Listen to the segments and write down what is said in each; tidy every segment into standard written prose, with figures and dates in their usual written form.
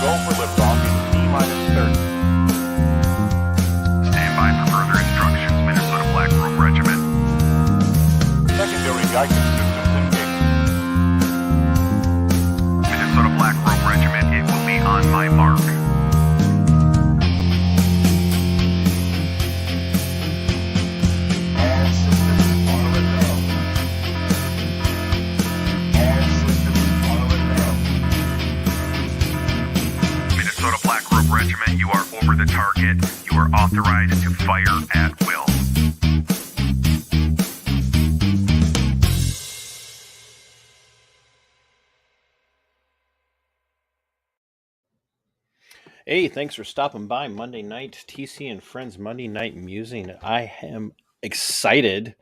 Go for liftoff in T-minus 30. Stand by for further instructions, Minnesota Black Robe Regiment. Secondary guidance systems engaged. Minnesota Black Robe Regiment, it will be on my mark. All systems are a go. All systems are a go. Minnesota Black Robe Regiment, you are over the target. You are authorized to fire at will. Hey, thanks for stopping by Monday night TC and Friends Monday Night Musing. I am excited,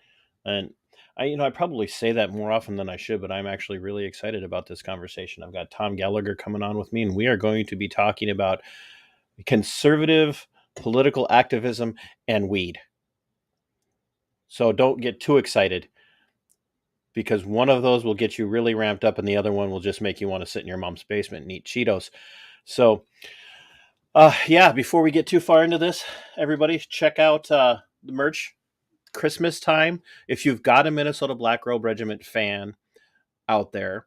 and I probably say that more often than I should, but I'm actually really excited about this conversation. I've got Tom Gallagher coming on with me, and we are going to be talking about conservative political activism and weed. So don't get too excited, because one of those will get you really ramped up, and the other one will just make you want to sit in your mom's basement and eat Cheetos. So before we get too far into this, everybody check out the merch. Christmas time, if you've got a Minnesota Black Robe Regiment fan out there,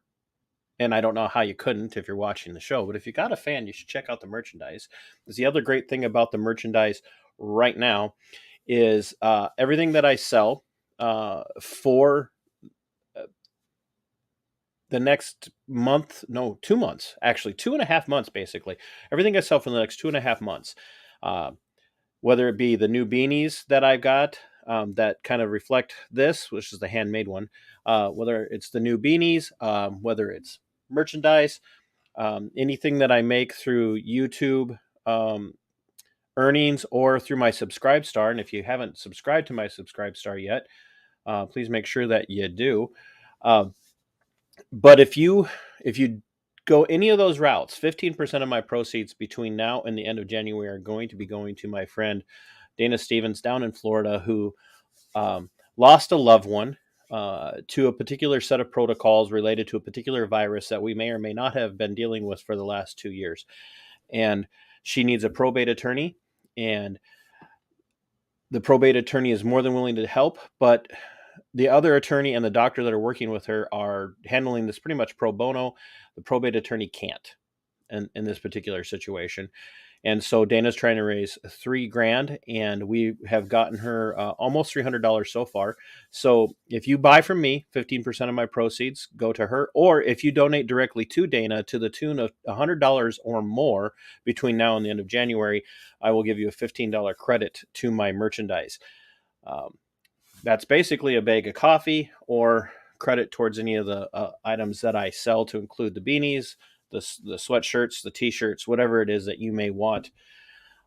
and I don't know how you couldn't if you're watching the show, but if you got a fan, you should check out the merchandise. Because the other great thing about the merchandise right now is everything that I sell for the next month, no, 2 months, actually 2.5 months, basically. Everything I sell for the next 2.5 months, whether it be the new beanies that I've got that kind of reflect this, which is the handmade one, whether it's the new beanies, whether it's merchandise, anything that I make through YouTube earnings or through my Subscribe Star. And if you haven't subscribed to my Subscribe Star yet, please make sure that you do. But if you go any of those routes, 15% of my proceeds between now and the end of January are going to be going to my friend Dana Stevens down in Florida, who lost a loved one to a particular set of protocols related to a particular virus that we may or may not have been dealing with for the last 2 years. And she needs a probate attorney, and the probate attorney is more than willing to help, but the other attorney and the doctor that are working with her are handling this pretty much pro bono. The probate attorney can't in this particular situation. And so Dana's trying to raise $3,000, and we have gotten her almost $300 so far. So if you buy from me, 15% of my proceeds go to her. Or if you donate directly to Dana to the tune of $100 or more between now and the end of January, I will give you a $15 credit to my merchandise. That's basically a bag of coffee or credit towards any of the items that I sell, to include the beanies, the sweatshirts, the t-shirts, whatever it is that you may want.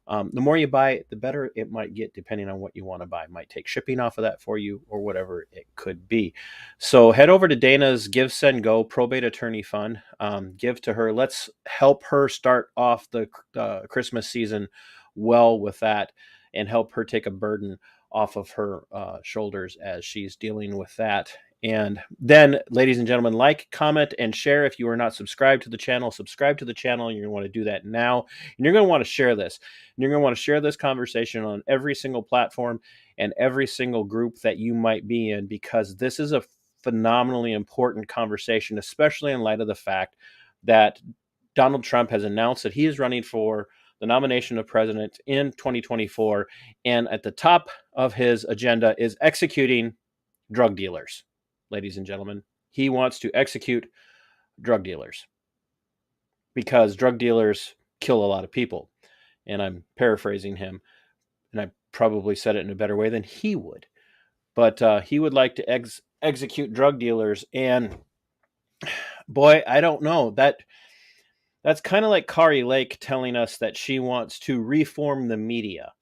The more you buy, the better it might get, depending on what you want to buy. Might take shipping off of that for you, or whatever it could be. So head over to Dana's Give, Send, Go Probate Attorney Fund. Give to her. Let's help her start off the Christmas season well with that, and help her take a burden off of her shoulders as she's dealing with that. And then, ladies and gentlemen, like, comment, and share. If you are not subscribed to the channel, subscribe to the channel. You're going to want to do that now. And you're going to want to share this. And you're going to want to share this conversation on every single platform and every single group that you might be in, because this is a phenomenally important conversation, especially in light of the fact that Donald Trump has announced that he is running for the nomination of president in 2024. And at the top of his agenda is executing drug dealers. Ladies and gentlemen, he wants to execute drug dealers because drug dealers kill a lot of people. And I'm paraphrasing him, and I probably said it in a better way than he would. But he would like to execute drug dealers. And boy, I don't know. That's kind of like Kari Lake telling us that she wants to reform the media.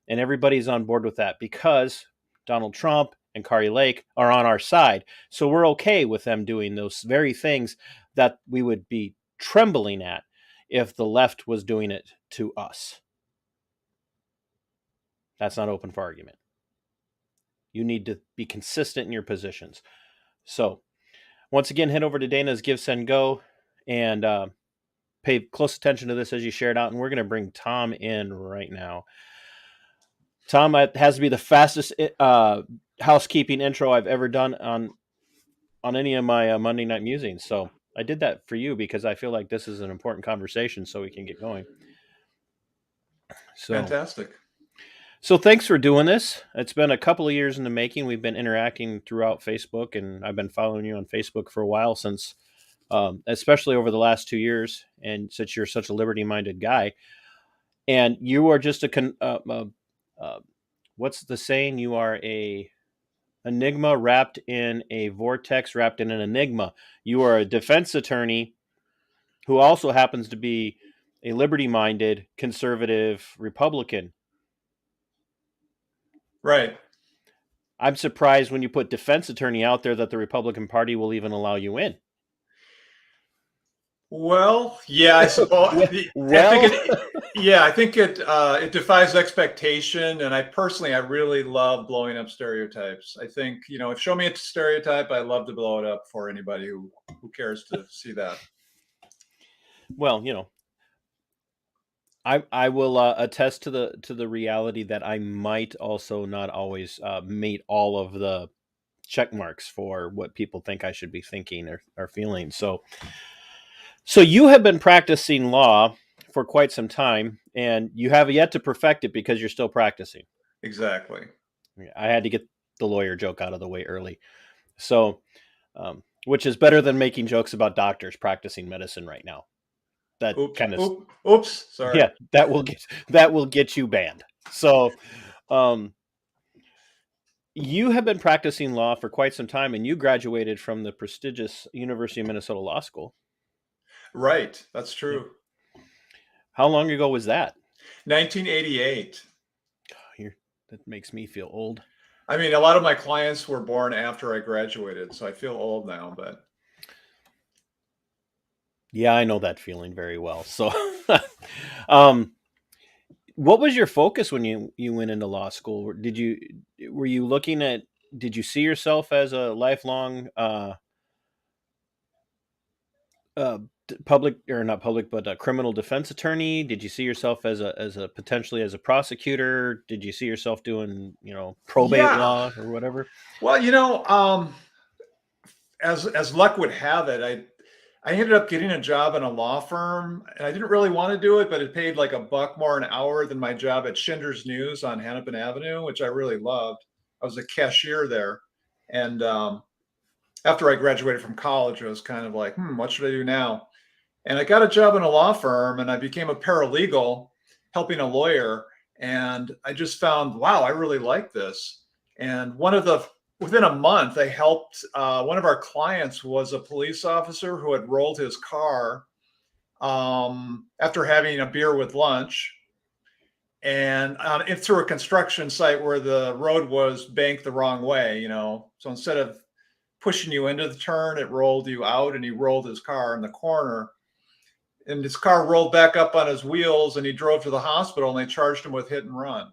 And everybody's on board with that because Donald Trump and Kari Lake are on our side. So we're okay with them doing those very things that we would be trembling at if the left was doing it to us. That's not open for argument. You need to be consistent in your positions. So once again, head over to Dana's Give, Send, Go and pay close attention to this as you share it out, and we're going to bring Tom in right now. Tom, it has to be the fastest housekeeping intro I've ever done on any of my Monday night musings. So I did that for you because I feel like this is an important conversation, so we can get going. Fantastic. So thanks for doing this. It's been a couple of years in the making. We've been interacting throughout Facebook, and I've been following you on Facebook for a while, since, especially over the last 2 years. And since you're such a liberty-minded guy, and you are just what's the saying? You are a enigma wrapped in a vortex, wrapped in an enigma. You are a defense attorney who also happens to be a liberty-minded conservative Republican. Right. I'm surprised when you put defense attorney out there that the Republican Party will even allow you in. Well, yeah, I suppose. I think it defies expectation, and I really love blowing up stereotypes. I think, if show me a stereotype, I love to blow it up for anybody who cares to see that. Well, I will attest to the reality that I might also not always meet all of the check marks for what people think I should be thinking or feeling. So you have been practicing law for quite some time, and you have yet to perfect it because you're still practicing. Exactly. I had to get the lawyer joke out of the way early. So, which is better than making jokes about doctors practicing medicine right now. That Oops. Sorry. Yeah, that will get you banned. So, you have been practicing law for quite some time, and you graduated from the prestigious University of Minnesota Law School. Right. That's true. How long ago was that? 1988. That makes me feel old. I mean, a lot of my clients were born after I graduated, so I feel old now, but. Yeah, I know that feeling very well. So, what was your focus when you went into law school? Did you see yourself as a lifelong public, or not public, but a criminal defense attorney? Did you see yourself as a potentially as a prosecutor? Did you see yourself doing, probate law or whatever? Well, as luck would have it, I ended up getting a job in a law firm, and I didn't really want to do it, but it paid like $1 more an hour than my job at Schindler's News on Hennepin Avenue, which I really loved. I was a cashier there. And after I graduated from college, I was kind of like, what should I do now? And I got a job in a law firm, and I became a paralegal helping a lawyer. And I just found, wow, I really like this. And within a month, I helped, one of our clients was a police officer who had rolled his car after having a beer with lunch, and through a construction site where the road was banked the wrong way, So instead of pushing you into the turn, it rolled you out, and he rolled his car in the corner. And his car rolled back up on his wheels, and he drove to the hospital, and they charged him with hit and run,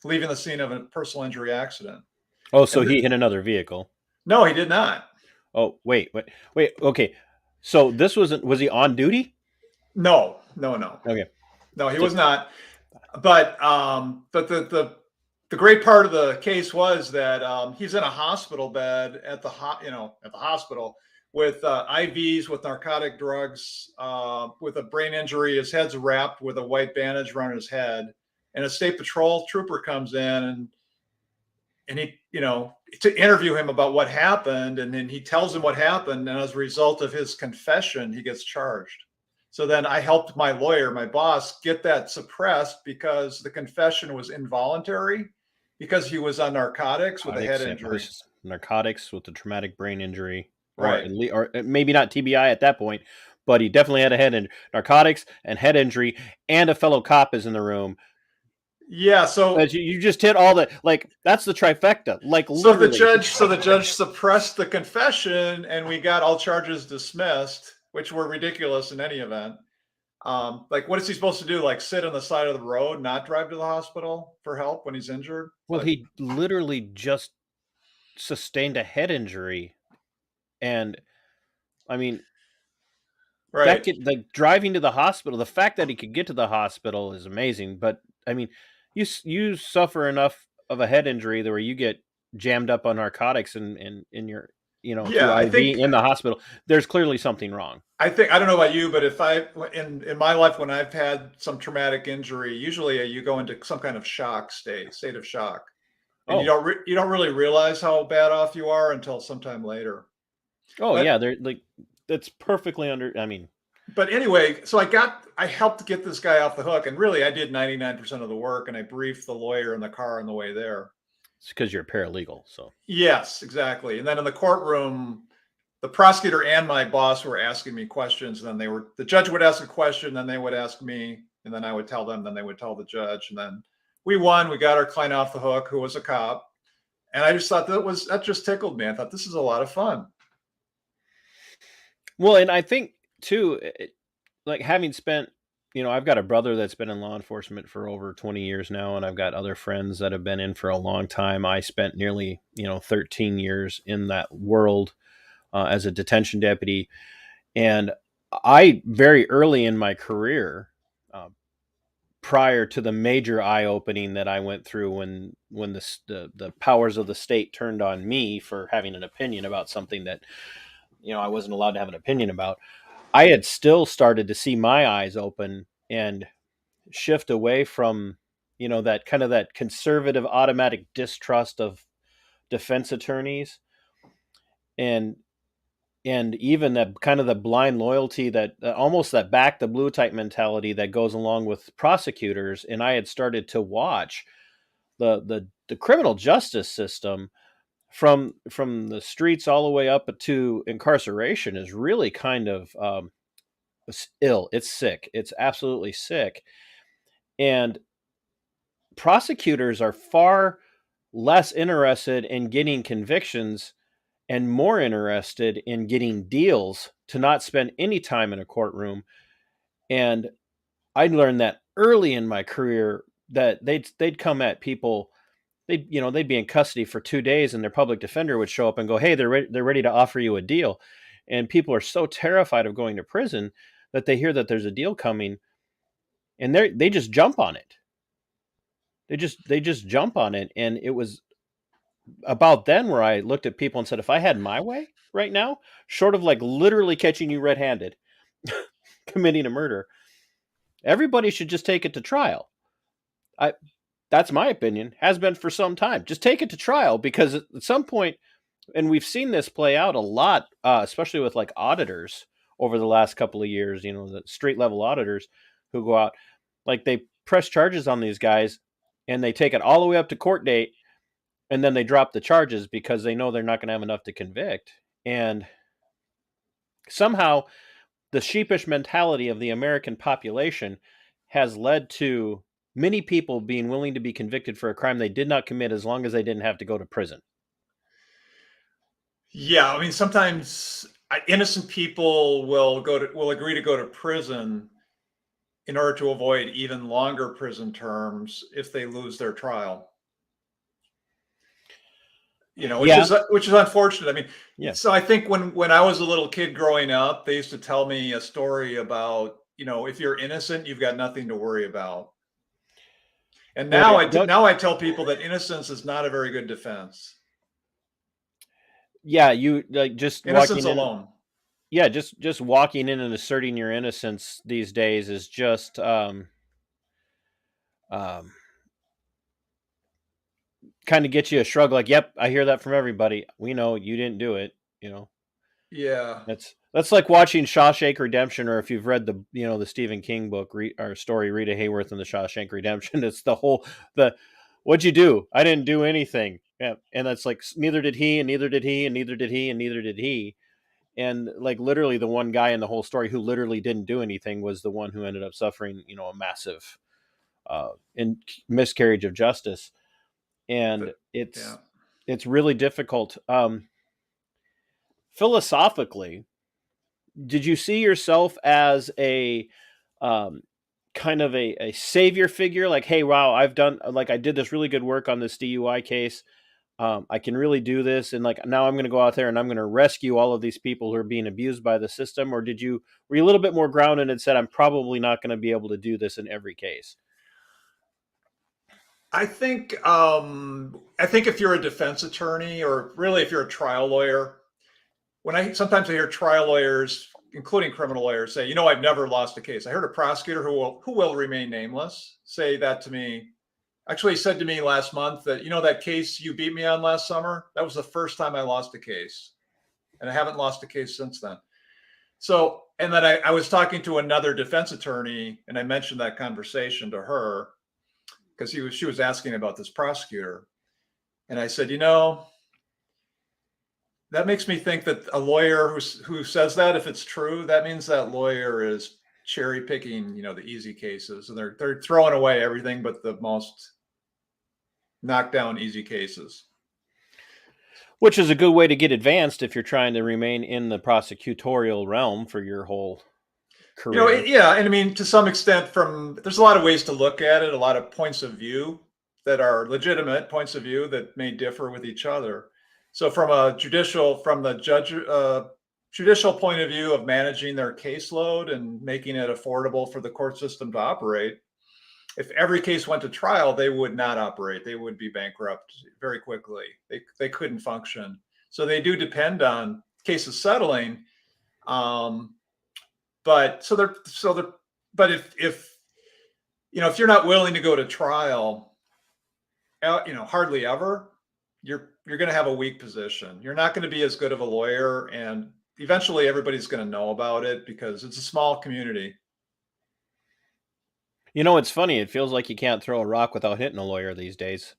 leaving the scene of a personal injury accident. Oh, so he hit another vehicle? No, he did not. Oh, wait. Okay. So was he on duty? No. Okay. No, he was not. But the great part of the case was that he's in a hospital bed at the hospital with IVs, with narcotic drugs, with a brain injury. His head's wrapped with a white bandage around his head, and a state patrol trooper comes in and he, to interview him about what happened. And then he tells him what happened. And as a result of his confession, he gets charged. So then I helped my lawyer, my boss, get that suppressed because the confession was involuntary, because he was on narcotics with a head injury. Narcotics with a traumatic brain injury. Right. Or maybe not TBI at that point, but he definitely had a head injury. Narcotics and head injury, and a fellow cop is in the room. Yeah, so you just hit all the, that's the trifecta. Literally. So the judge suppressed the confession, and we got all charges dismissed, which were ridiculous in any event. What is he supposed to do? Sit on the side of the road, not drive to the hospital for help when he's injured? Well, he literally just sustained a head injury, and I mean, that Right. could, like, driving to the hospital, the fact that he could get to the hospital is amazing. But I mean, you suffer enough of a head injury where you get jammed up on narcotics in your, through Yeah, IV in the hospital. There's clearly something wrong. I don't know about you, but if in my life when I've had some traumatic injury, usually you go into some kind of state of shock, and Oh, you don't really realize how bad off you are until sometime later. oh But yeah, they're like, that's perfectly under. I mean, but anyway, so I helped get this guy off the hook, and really I did 99% of the work, and I briefed the lawyer in the car on the way there. it's because you're paralegal. So Yes, exactly. And then in the courtroom, the prosecutor and my boss were asking me questions. And then the judge would ask a question, then they would ask me, and then I would tell them, then they would tell the judge. And then we won. We got our client off the hook, who was a cop. And I just thought that just tickled me. I thought this is a lot of fun. well, and I think too, like having spent, I've got a brother that's been in law enforcement for over 20 years now, and I've got other friends that have been in for a long time. I spent nearly, 13 years in that world as a detention deputy. And I, very early in my career, uh, prior to the major eye opening that I went through when the powers of the state turned on me for having an opinion about something that, I wasn't allowed to have an opinion about, I had still started to see my eyes open and shift away from, that kind of that conservative automatic distrust of defense attorneys, and even that kind of the blind loyalty that almost that back the blue type mentality that goes along with prosecutors. And I had started to watch the criminal justice system from the streets all the way up to incarceration is really kind of ill. It's sick. It's absolutely sick. And prosecutors are far less interested in getting convictions and more interested in getting deals to not spend any time in a courtroom. And I learned that early in my career that they'd come at people. They'd be in custody for 2 days, and their public defender would show up and go, "Hey, they're ready to offer you a deal." And people are so terrified of going to prison that they hear that there's a deal coming, and they just jump on it. They just jump on it. And it was about then where I looked at people and said, if I had my way right now, short of like literally catching you red-handed committing a murder, everybody should just take it to trial. I That's my opinion, has been for some time. Just take it to trial, because at some point, and we've seen this play out a lot, especially with like auditors over the last couple of years, the street level auditors who go out, like they press charges on these guys and they take it all the way up to court date, and then they drop the charges because they know they're not going to have enough to convict. And somehow the sheepish mentality of the American population has led to many people being willing to be convicted for a crime they did not commit as long as they didn't have to go to prison. Yeah, I mean, sometimes innocent people will agree to go to prison in order to avoid even longer prison terms if they lose their trial. Yeah, Which is unfortunate. I mean, yeah. so I think when I was a little kid growing up, they used to tell me a story about, if you're innocent, you've got nothing to worry about. And Well, now I tell people that innocence is not a very good defense. yeah, you like just Innocence walking in. alone. Yeah, just walking in and asserting your innocence these days is just um, kind of get you a shrug. Like, yep, I hear that from everybody. We know you didn't do it. Yeah. That's like watching Shawshank Redemption, or if you've read the Stephen King book or story, Rita Hayworth and the Shawshank Redemption. It's the what'd you do? I didn't do anything. Yeah, and that's like neither did he, and neither did he, and neither did he, and neither did he. And like literally, the one guy in the whole story who literally didn't do anything was the one who ended up suffering, a massive miscarriage of justice. And Yeah. it's really difficult. Philosophically, did you see yourself as a um, kind of a savior figure? Like, hey, wow, I did this really good work on this DUI case. I can really do this, and like now I'm going to go out there and I'm going to rescue all of these people who are being abused by the system? Or were you a little bit more grounded and said, I'm probably not going to be able to do this in every case? I think if you're a defense attorney, or really if you're a trial lawyer, sometimes I hear trial lawyers, including criminal lawyers, say, I've never lost a case. I heard a prosecutor who will remain nameless say that to me. Actually, he said to me last month that, that case you beat me on last summer, that was the first time I lost a case. And I haven't lost a case since then. So, and then I was talking to another defense attorney, and I mentioned that conversation to her because she was asking about this prosecutor. And I said, that makes me think that a lawyer who says that, if it's true, that means that lawyer is cherry picking, the easy cases, and they're throwing away everything but the most knockdown easy cases. Which is a good way to get advanced if you're trying to remain in the prosecutorial realm for your whole career. Yeah, and I mean, to some extent, there's a lot of ways to look at it, a lot of points of view that are legitimate points of view that may differ with each other. So from the judicial point of view of managing their caseload and making it affordable for the court system to operate, if every case went to trial, they would not operate. They would be bankrupt very quickly. They couldn't function. So they do depend on cases settling. But if you're not willing to go to trial, hardly ever, you're going to have a weak position. You're not going to be as good of a lawyer, and eventually everybody's going to know about it because it's a small community. It's funny. It feels like you can't throw a rock without hitting a lawyer these days,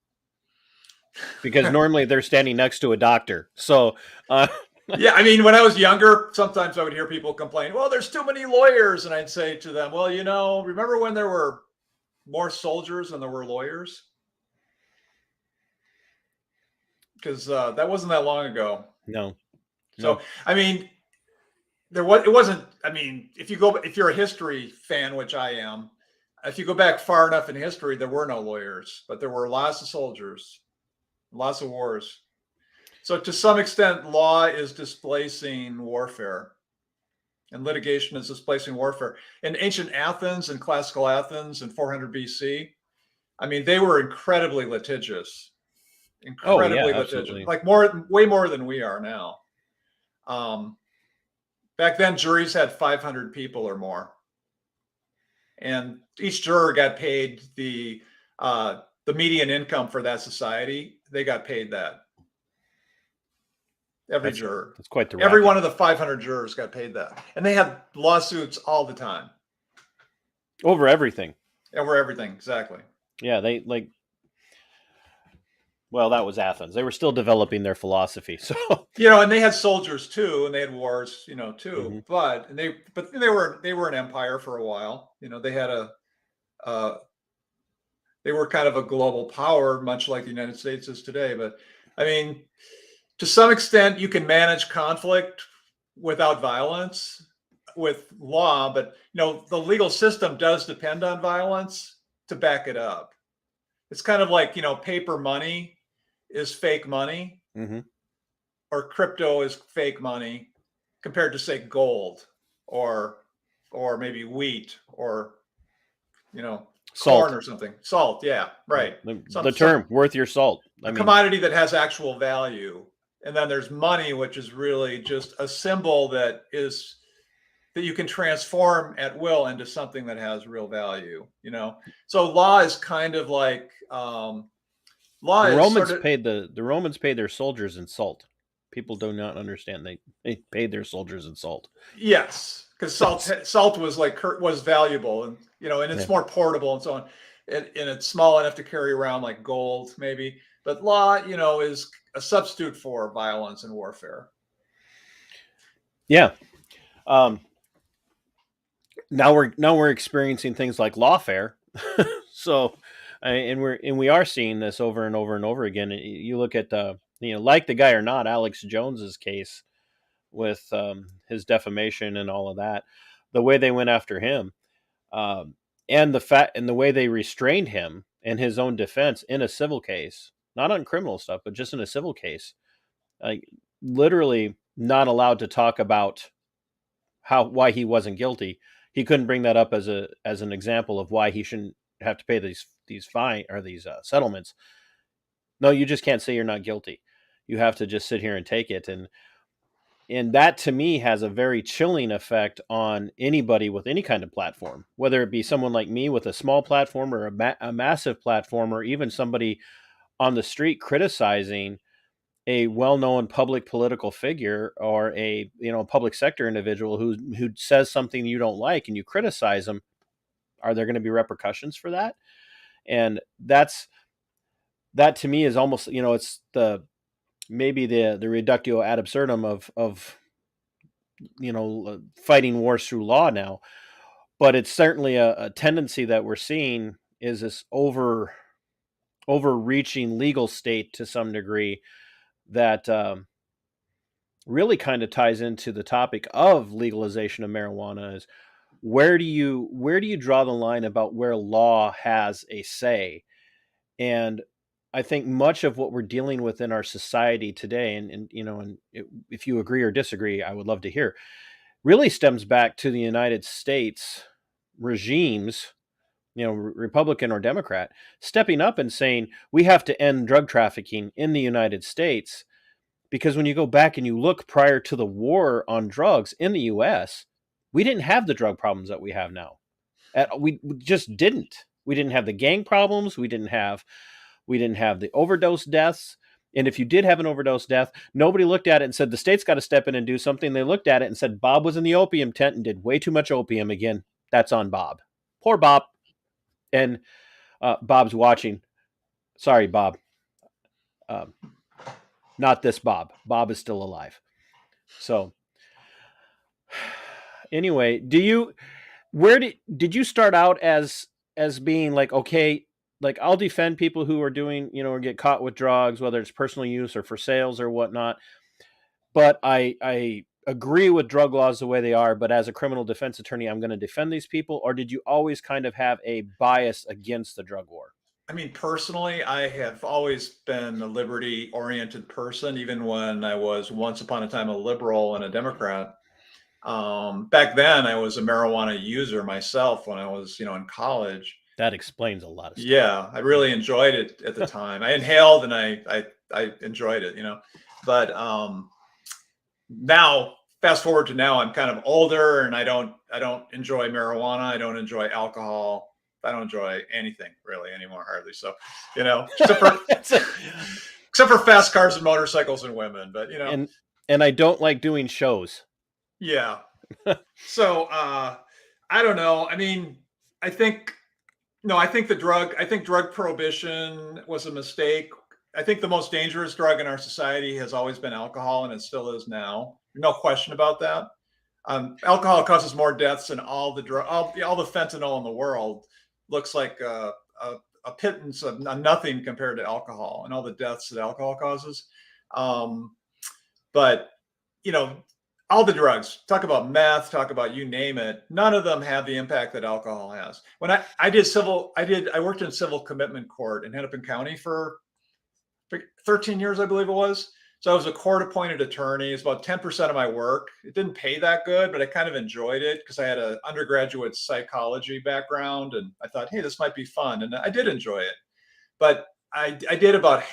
because normally they're standing next to a doctor. So, yeah, I mean, when I was younger, sometimes I would hear people complain, well, there's too many lawyers. And I'd say to them, well, remember when there were more soldiers than there were lawyers? Because that wasn't that long ago. No. So, I mean, it wasn't, I mean, if you're a history fan, which I am, if you go back far enough in history, there were no lawyers, but there were lots of soldiers, lots of wars. So to some extent, law is displacing warfare, and litigation is displacing warfare. In ancient Athens and classical Athens in 400 BC, I mean, they were incredibly litigious, litigious, absolutely. like way more than we are now. Back then, juries had 500 people or more, and each juror got paid the median income for that society. They got paid that. Every juror. That's quite the Every one of the 500 jurors got paid that. And they had lawsuits all the time. Over everything. Over everything, exactly. Yeah, well, that was Athens. They were still developing their philosophy. So and they had soldiers too, and they had wars, too. Mm-hmm. But they were an empire for a while. They had they were kind of a global power, much like the United States is today. But I mean, to some extent, you can manage conflict without violence with law, but the legal system does depend on violence to back it up. It's kind of like paper money is fake money, mm-hmm. or crypto is fake money compared to, say, gold or maybe wheat or salt corn or something. Salt, yeah, right. The term worth your salt. A commodity that has actual value. And then there's money, which is really just a symbol that you can transform at will into something that has real value. So law is kind of like law. The Romans paid their soldiers in salt. People do not understand. They paid their soldiers in salt. Yes, because salt was valuable, and and it's more portable and so on, and it's small enough to carry around like gold, maybe. But law, is a substitute for violence and warfare. Yeah. Now we're experiencing things like lawfare. So, and we are seeing this over and over and over again. You look at like the guy or not, Alex Jones's case with his defamation and all of that, the way they went after him, and the way they restrained him in his own defense in a civil case not on criminal stuff, but just in a civil case, like literally not allowed to talk about why he wasn't guilty. He couldn't bring that up as an example of why he shouldn't have to pay these fine or these settlements. No, you just can't say you're not guilty. You have to just sit here and take it. And that to me has a very chilling effect on anybody with any kind of platform, whether it be someone like me with a small platform or a massive platform, or even somebody on the street criticizing a well-known public political figure or a public sector individual who says something you don't like and you criticize them. Are there going to be repercussions for that? And that to me is almost, it's maybe the reductio ad absurdum of fighting wars through law now. But it's certainly a tendency that we're seeing is this overreaching legal state to some degree that really kind of ties into the topic of legalization of marijuana. Is where do you draw the line about where law has a say? And I think much of what we're dealing with in our society today, if you agree or disagree, I would love to hear, really stems back to the United States regimes, Republican or Democrat, stepping up and saying we have to end drug trafficking in the United States. Because when you go back and you look prior to the war on drugs in the U.S., we didn't have the drug problems that we have now. We just didn't. We didn't have the gang problems. We didn't have the overdose deaths. And if you did have an overdose death, nobody looked at it and said, the state's got to step in and do something. They looked at it and said, Bob was in the opium tent and did way too much opium again. That's on Bob. Poor Bob. And Bob's watching. Sorry, Bob. Not this Bob. Bob is still alive. So anyway, did you start out as being like, okay, like I'll defend people who are doing, or get caught with drugs, whether it's personal use or for sales or whatnot. But I agree with drug laws the way they are, but as a criminal defense attorney, I'm going to defend these people? Or did you always kind of have a bias against the drug war? I mean, personally, I have always been a liberty-oriented person, even when I was once upon a time a liberal and a Democrat. Back then, I was a marijuana user myself when I was, in college. That explains a lot of stuff. Yeah, I really enjoyed it at the time. I inhaled and I enjoyed it, But now, fast forward to now, I'm kind of older and I don't enjoy marijuana. I don't enjoy alcohol. I don't enjoy anything really anymore, hardly. So, except for fast cars and motorcycles and women, but and I don't like doing shows. Yeah. So, I don't know. I mean, I think drug prohibition was a mistake. I think the most dangerous drug in our society has always been alcohol, and it still is now. No question about that. Alcohol causes more deaths than all the fentanyl in the world. Looks like a pittance of nothing compared to alcohol and all the deaths that alcohol causes. But all the drugs, talk about meth, talk about you name it, none of them have the impact that alcohol has. When I worked in civil commitment court in Hennepin County for 13 years, I believe it was. So I was a court appointed attorney. It's about 10% of my work. It didn't pay that good, but I kind of enjoyed it because I had an undergraduate psychology background and I thought, hey, this might be fun. And I did enjoy it. But I did about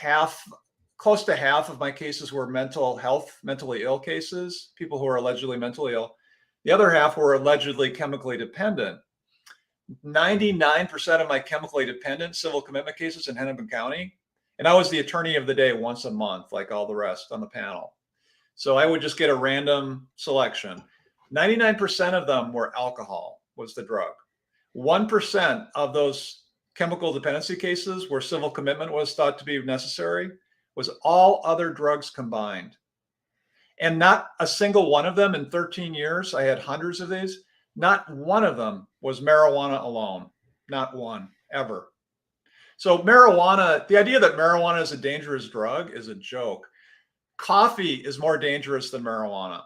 close to half of my cases were mentally ill cases, people who are allegedly mentally ill. The other half were allegedly chemically dependent. 99% of my chemically dependent civil commitment cases in Hennepin County. And I was the attorney of the day once a month, like all the rest on the panel. So I would just get a random selection. 99% of them were alcohol was the drug. 1% of those chemical dependency cases where civil commitment was thought to be necessary was all other drugs combined. And not a single one of them in 13 years, I had hundreds of these, not one of them was marijuana alone. Not one, ever. So marijuana, the idea that marijuana is a dangerous drug is a joke. Coffee is more dangerous than marijuana,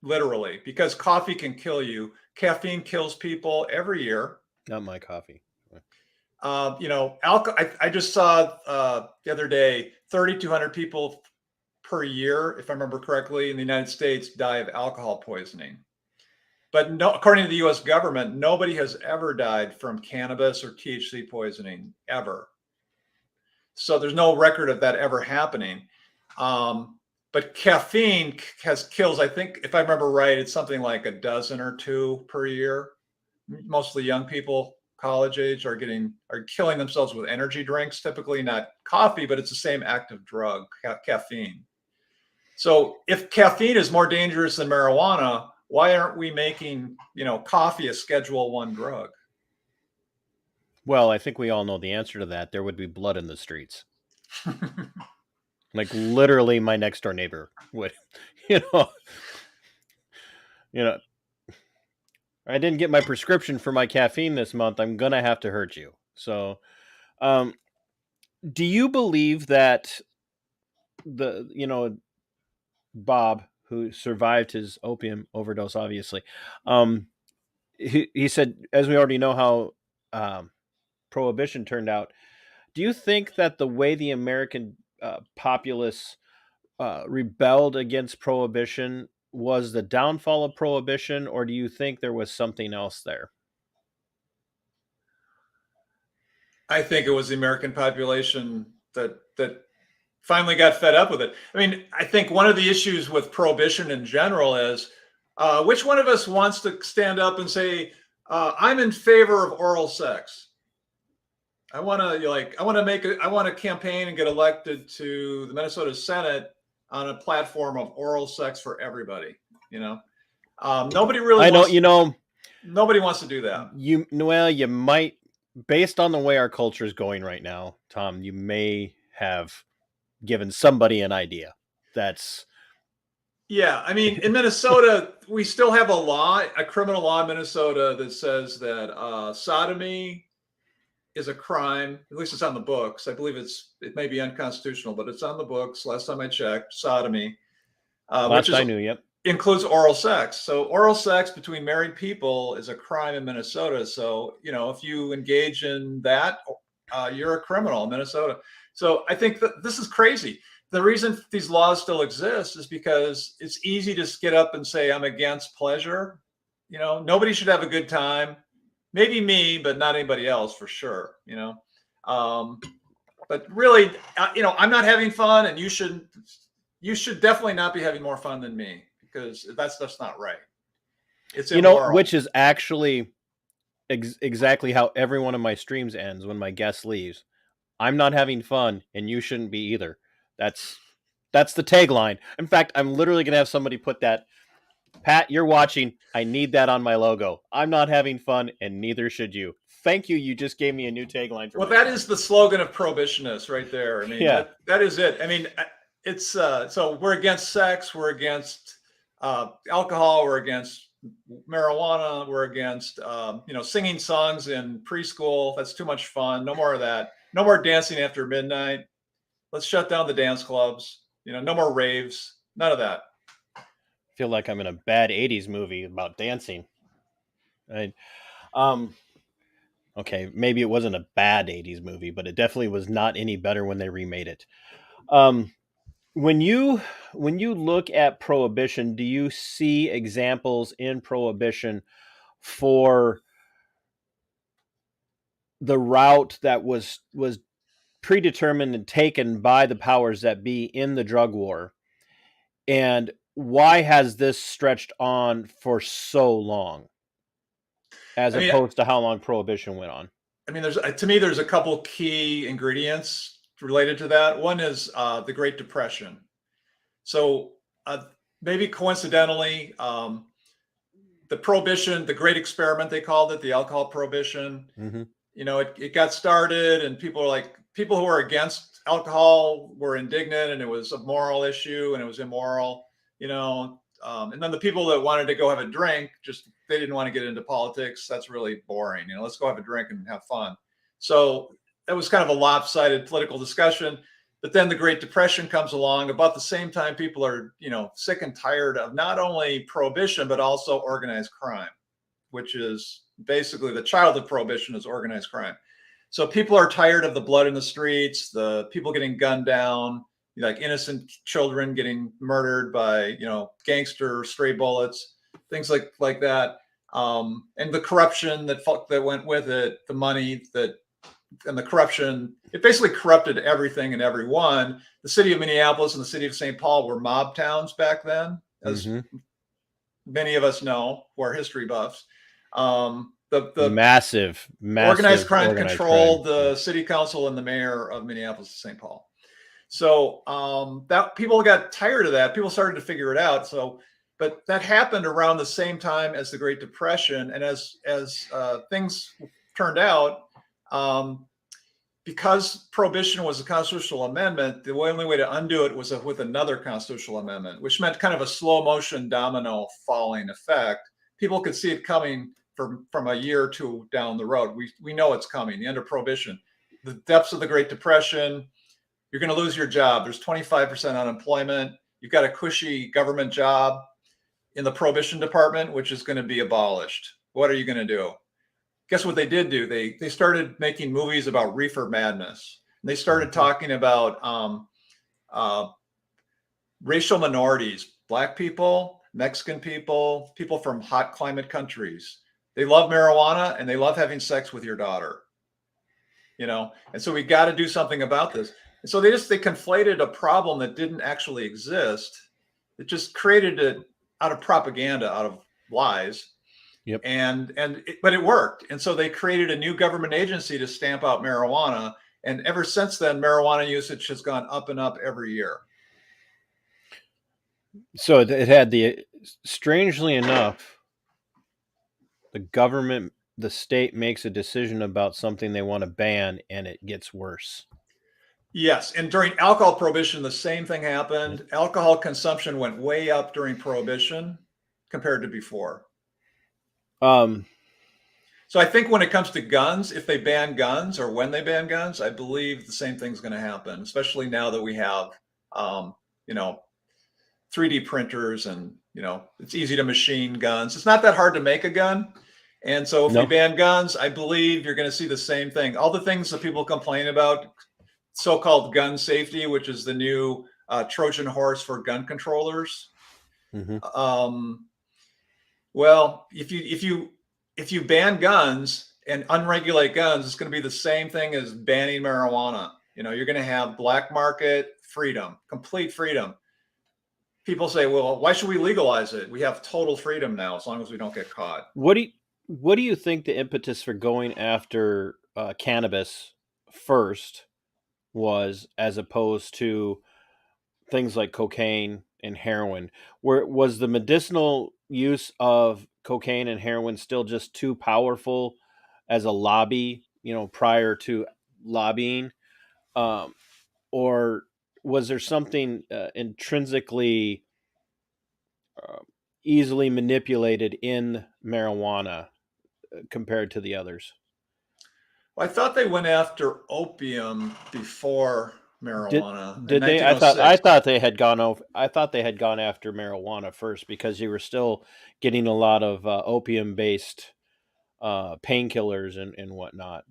literally, because coffee can kill you. Caffeine kills people every year. Not my coffee. I just saw the other day 3,200 people per year, if I remember correctly, in the United States die of alcohol poisoning. But no, according to the U.S. government, nobody has ever died from cannabis or THC poisoning ever. So there's no record of that ever happening. But caffeine kills, I think, if I remember right, it's something like a dozen or two per year. Mostly young people, college age, are killing themselves with energy drinks, typically not coffee, but it's the same active drug, caffeine. So if caffeine is more dangerous than marijuana, why aren't we making, coffee a Schedule I drug? Well, I think we all know the answer to that. There would be blood in the streets. Like literally my next door neighbor would, you know, you know, I didn't get my prescription for my caffeine this month. I'm going to have to hurt you. So, do you believe that Bob, who survived his opium overdose, obviously, he said, as we already know how prohibition turned out, do you think that the way the American populace rebelled against prohibition was the downfall of prohibition, or do you think there was something else there? I think it was the American population that finally got fed up with it. I mean, I think one of the issues with prohibition in general is which one of us wants to stand up and say, I'm in favor of oral sex? I want to campaign and get elected to the Minnesota Senate on a platform of oral sex for everybody. Nobody really. Nobody wants to do that. You might, based on the way our culture is going right now, Tom. You may have given somebody an idea. Yeah, I mean, in Minnesota, we still have a criminal law in Minnesota that says that sodomy is a crime. At least it's on the books. I believe it may be unconstitutional, but it's on the books. Last time I checked, sodomy, includes oral sex. So oral sex between married people is a crime in Minnesota. So, if you engage in that, you're a criminal in Minnesota. So I think that this is crazy. The reason these laws still exist is because it's easy to get up and say, I'm against pleasure. Nobody should have a good time. Maybe me, but not anybody else for sure. But really, I'm not having fun, and you should definitely not be having more fun than me, because that's just not right. It's immoral. Which is actually exactly how every one of my streams ends when my guest leaves. I'm not having fun, and you shouldn't be either. That's the tagline. In fact, I'm literally going to have somebody put that. Pat, you're watching. I need that on my logo. I'm not having fun, and neither should you. Thank you. You just gave me a new tagline. That is the slogan of prohibitionists right there. I mean, yeah. That is it. I mean, it's so we're against sex. We're against alcohol. We're against marijuana. We're against singing songs in preschool. That's too much fun. No more of that. No more dancing after midnight. Let's shut down the dance clubs. No more raves. None of that. I feel like I'm in a bad 80s movie about dancing. Right? Okay, maybe it wasn't a bad 80s movie, but it definitely was not any better when they remade it. When you look at prohibition, do you see examples in prohibition for the route that was predetermined and taken by the powers that be in the drug war? And why has this stretched on for so long, opposed to how long prohibition went on? I mean, there's a couple key ingredients related to that. One is the Great Depression. So maybe coincidentally, the prohibition, the Great Experiment, they called it, the alcohol prohibition. Mm-hmm. It got started, and people who were against alcohol were indignant, and it was a moral issue, and it was immoral, and then the people that wanted to go have a drink, they didn't want to get into politics. That's really boring. Let's go have a drink and have fun. So that was kind of a lopsided political discussion. But then the Great Depression comes along. About the same time, people are, sick and tired of not only prohibition, but also organized crime, which is basically the child of prohibition is organized crime. So people are tired of the blood in the streets, the people getting gunned down, like innocent children getting murdered by, gangster stray bullets, things like that. And the corruption that went with it, the money and the corruption, it basically corrupted everything and everyone. The city of Minneapolis and the city of St. Paul were mob towns back then, as many of us know who are history buffs. The massive organized crime organized controlled crime. the city council and the mayor of Minneapolis and St. Paul. So that people got tired of that. People started to figure it out. But that happened around the same time as the Great Depression, and as things turned out, because prohibition was a constitutional amendment, the only way to undo it was with another constitutional amendment, which meant kind of a slow motion domino falling effect. People could see it coming from a year or two down the road. We know it's coming. The end of prohibition, the depths of the Great Depression. You're going to lose your job. There's 25% unemployment. You've got a cushy government job in the prohibition department, which is going to be abolished. What are you going to do? Guess what they did do? They started making movies about reefer madness. They started talking about racial minorities, Black people, Mexican people, people from hot climate countries. They love marijuana and they love having sex with your daughter. And so we got to do something about this. And so they conflated a problem that didn't actually exist. It just created it out of propaganda, out of lies. Yep. But it worked. And so they created a new government agency to stamp out marijuana. And ever since then, marijuana usage has gone up and up every year. So it had strangely enough, the state makes a decision about something they want to ban, and it gets worse. Yes. And during alcohol prohibition, the same thing happened. Yep. Alcohol consumption went way up during prohibition compared to before. So I think when it comes to guns, if they ban guns or when they ban guns, I believe the same thing's going to happen, especially now that we have, 3D printers and, it's easy to machine guns. It's not that hard to make a gun. And so if we ban guns, I believe you're going to see the same thing. All the things that people complain about, so-called gun safety, which is the new Trojan horse for gun controllers. Mm-hmm. Well, if you ban guns and unregulate guns, it's going to be the same thing as banning marijuana. You're going to have black market freedom, complete freedom. People say, well, why should we legalize it? We have total freedom now, as long as we don't get caught. What do you think the impetus for going after cannabis first was, as opposed to things like cocaine and heroin? Was the medicinal use of cocaine and heroin still just too powerful as a lobby, prior to lobbying? Or was there something intrinsically easily manipulated in marijuana compared to the others? Well, I thought they went after opium before marijuana. Did they? I thought they had gone over. I thought they had gone after marijuana first, because you were still getting a lot of opium-based painkillers and whatnot.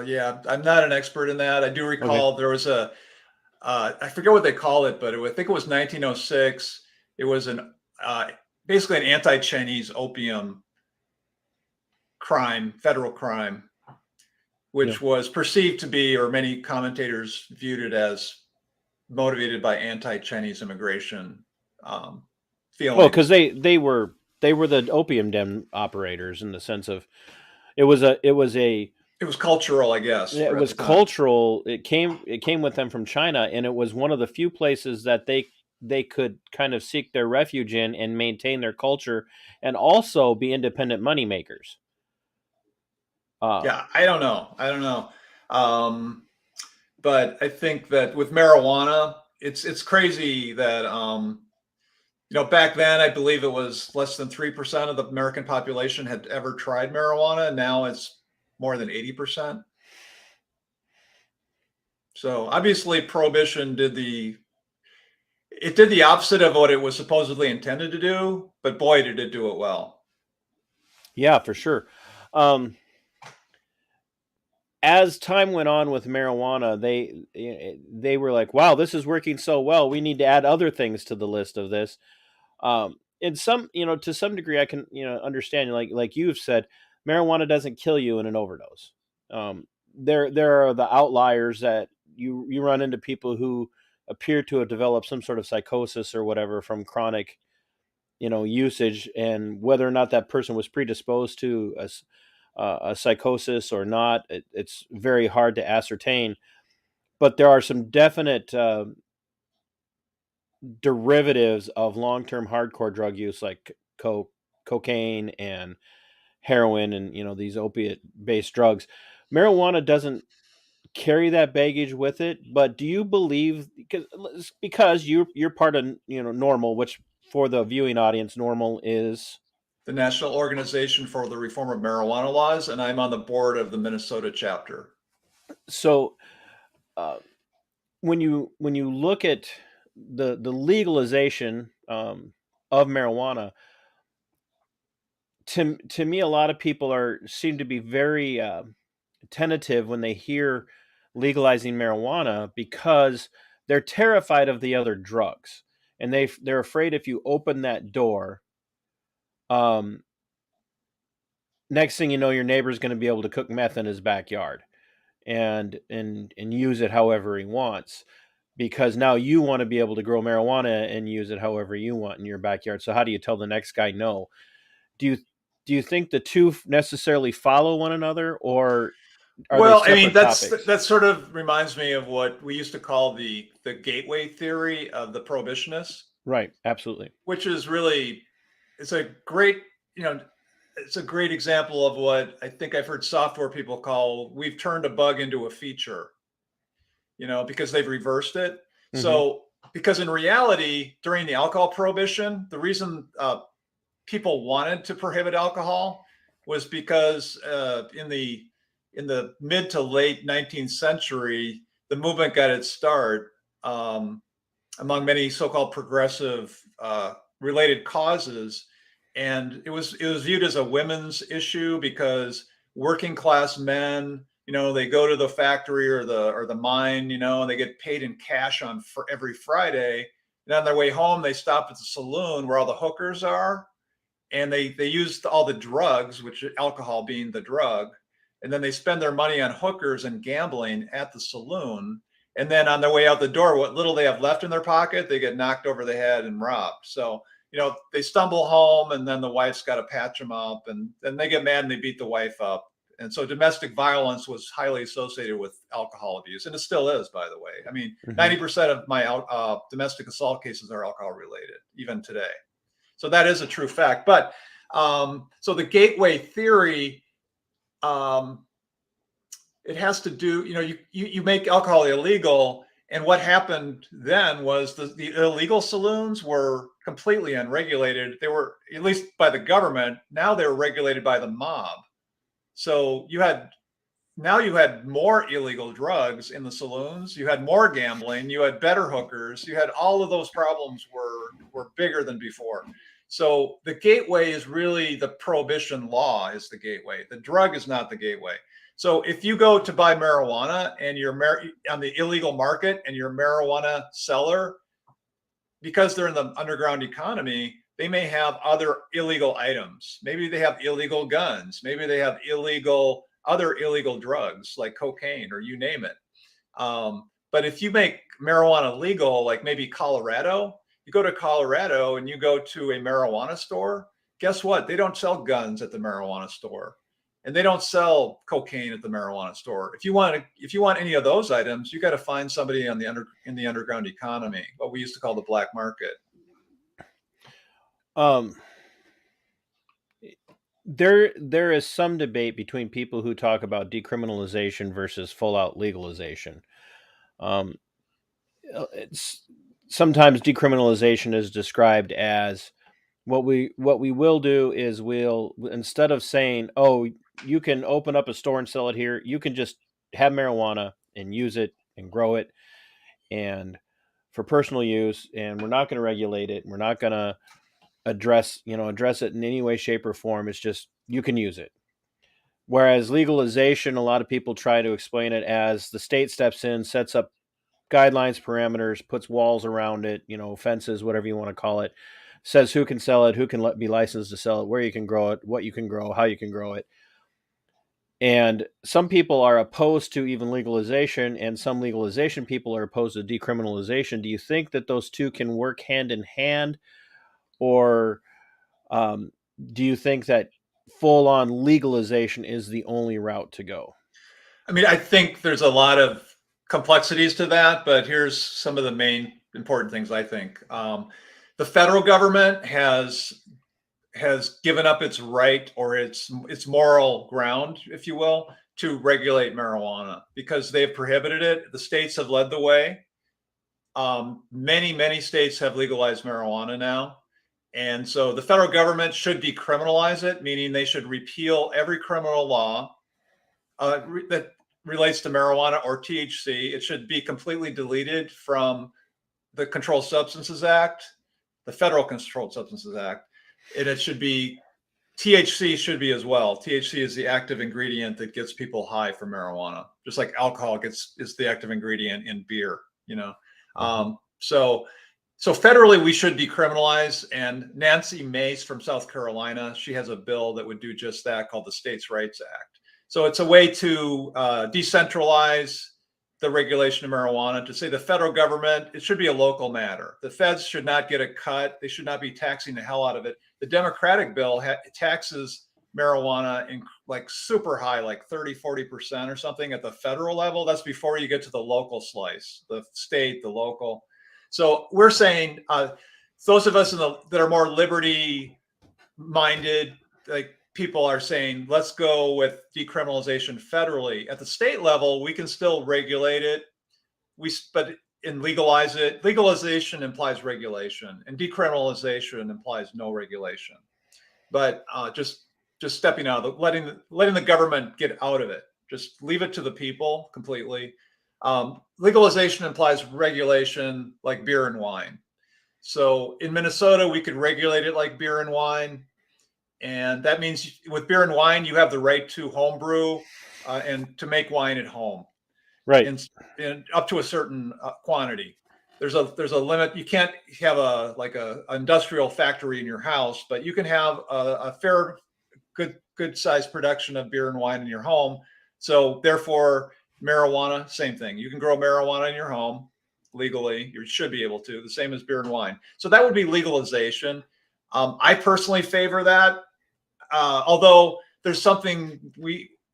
Yeah, I'm not an expert in that. I do recall there was I forget what they call it, but I think it was 1906. It was basically an anti-Chinese opium crime, federal crime, which was perceived to be, or many commentators viewed it as, motivated by anti-Chinese immigration feeling. Well, because they were the opium den operators, in the sense of it was cultural, I guess. It was cultural. It came with them from China, and it was one of the few places that they could kind of seek their refuge in and maintain their culture, and also be independent money makers. Yeah, I don't know. But I think that with marijuana, it's crazy that back then I believe it was less than 3% of the American population had ever tried marijuana. Now it's more than 80%. So obviously prohibition did the opposite of what it was supposedly intended to do, but boy, did it do it well. Yeah, for sure. as time went on with marijuana, they were like, "Wow, this is working so well. We need to add other things to the list of this." In some, to some degree, I can understand. Like you've said, marijuana doesn't kill you in an overdose. There are the outliers that you run into people who appear to have developed some sort of psychosis or whatever from chronic usage, and whether or not that person was predisposed to a psychosis or not, it's very hard to ascertain. But there are some definite derivatives of long-term hardcore drug use, like cocaine and heroin, and these opiate-based drugs. Marijuana doesn't carry that baggage with it. But do you believe, because you're part of NORML, which for the viewing audience, NORML is The National Organization for the Reform of Marijuana Laws, and I'm on the board of the Minnesota chapter. so uh, when you look at the legalization of marijuana, to me, a lot of people seem to be very tentative when they hear legalizing marijuana, because they're terrified of the other drugs, and they're afraid if you open that door, um, next thing you know, your neighbor's going to be able to cook meth in his backyard and use it however he wants, because now you want to be able to grow marijuana and use it however you want in your backyard. So how do you tell the next guy no? Do you do you think the two necessarily follow one another, or are they Well, I mean, separate topics? that sort of reminds me of what we used to call the gateway theory of the prohibitionists, Right, absolutely. which is really, it's a great, you know, it's a great example of what I think I've heard software people call, we've turned a bug into a feature, because they've reversed it. Hmm. So, because in reality, during the alcohol prohibition, the reason people wanted to prohibit alcohol was because in the mid to late 19th century, the movement got its start um, among many so-called progressive related causes, and it was viewed as a women's issue because working class men, they go to the factory or the mine, and they get paid in cash for every Friday. And on their way home, they stop at the saloon where all the hookers are, and they used all the drugs, which alcohol being the drug, and then they spend their money on hookers and gambling at the saloon. And then on their way out the door, what little they have left in their pocket, they get knocked over the head and robbed. So, they stumble home, and then the wife's got to patch them up, and then they get mad and they beat the wife up. And so domestic violence was highly associated with alcohol abuse, and it still is, by the way. I mean, Hmm. 90% of my domestic assault cases are alcohol related, even today. So that is a true fact. But so the gateway theory, um, it has to do, you make alcohol illegal. And what happened then was the illegal saloons were completely unregulated. They were, at least by the government, now they were regulated by the mob. So now you had more illegal drugs in the saloons, you had more gambling, you had better hookers, you had all of those problems were bigger than before. So the gateway is really the prohibition law is the gateway. The drug is not the gateway. So if you go to buy marijuana and you're on the illegal market and you're a marijuana seller, because they're in the underground economy, they may have other illegal items. Maybe they have illegal guns. Maybe they have other illegal drugs like cocaine or you name it. But if you make marijuana legal, like maybe Colorado, you go to Colorado and you go to a marijuana store, guess what? They don't sell guns at the marijuana store, and they don't sell cocaine at the marijuana store. If you want any of those items, you got to find somebody in the underground economy, what we used to call the black market. Um, there is some debate between people who talk about decriminalization versus full out legalization. Um, it's sometimes decriminalization is described as what we will do is, we'll, instead of saying, oh, you can open up a store and sell it here, you can just have marijuana and use it and grow it and for personal use, and we're not going to regulate it, and we're not going to address it in any way, shape, or form. It's just you can use it. Whereas legalization, a lot of people try to explain it as the state steps in, sets up guidelines, parameters, puts walls around it, fences, whatever you want to call it, says who can sell it, who can be licensed to sell it, where you can grow it, what you can grow, how you can grow it. And some people are opposed to even legalization, and some legalization people are opposed to decriminalization. Do you think that those two can work hand in hand, or do you think that full-on legalization is the only route to go? I mean, I think there's a lot of complexities to that, but here's some of the main important things I think. The federal government has given up its right, or its moral ground, if you will, to regulate marijuana because they've prohibited it. The states have led the way. Many states have legalized marijuana now. And so the federal government should decriminalize it, meaning they should repeal every criminal law that relates to marijuana or THC. It should be completely deleted from the Controlled Substances Act, the Federal Controlled Substances Act. And it should be, THC should be as well. THC is the active ingredient that gets people high for marijuana, just like alcohol is the active ingredient in beer, So federally, we should decriminalize. And Nancy Mace from South Carolina, she has a bill that would do just that, called the States' Rights Act. So it's a way to decentralize the regulation of marijuana, to say the federal government, it should be a local matter. The feds should not get a cut. They should not be taxing the hell out of it. The Democratic bill taxes marijuana in like super high, like 30-40% or something at the federal level. That's before you get to the local slice, the state, the local. So we're saying those of us that are more liberty minded, like people are saying, let's go with decriminalization federally. At the state level, we can still regulate it. But legalize it. Legalization implies regulation, and decriminalization implies no regulation. But just stepping out of letting the government get out of it. Just leave it to the people completely. Legalization implies regulation, like beer and wine. So in Minnesota, we could regulate it like beer and wine. And that means with beer and wine, you have the right to homebrew and to make wine at home. Right. And up to a certain quantity. There's a limit. You can't have a industrial factory in your house, but you can have a fair, good sized production of beer and wine in your home. So therefore, marijuana, same thing. You can grow marijuana in your home legally. You should be able to, the same as beer and wine. So that would be legalization. I personally favor that. Although there's something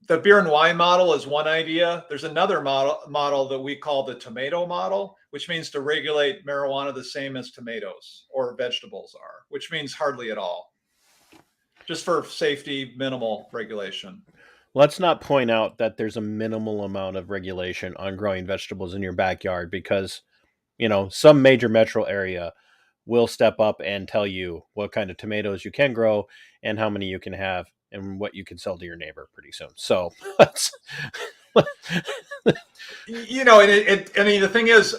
the beer and wine model is one idea. There's another model that we call the tomato model, which means to regulate marijuana the same as tomatoes or vegetables are, which means hardly at all. Just for safety, minimal regulation. Let's not point out that there's a minimal amount of regulation on growing vegetables in your backyard because, some major metro area will step up and tell you what kind of tomatoes you can grow and how many you can have and what you can sell to your neighbor pretty soon. So, the thing is,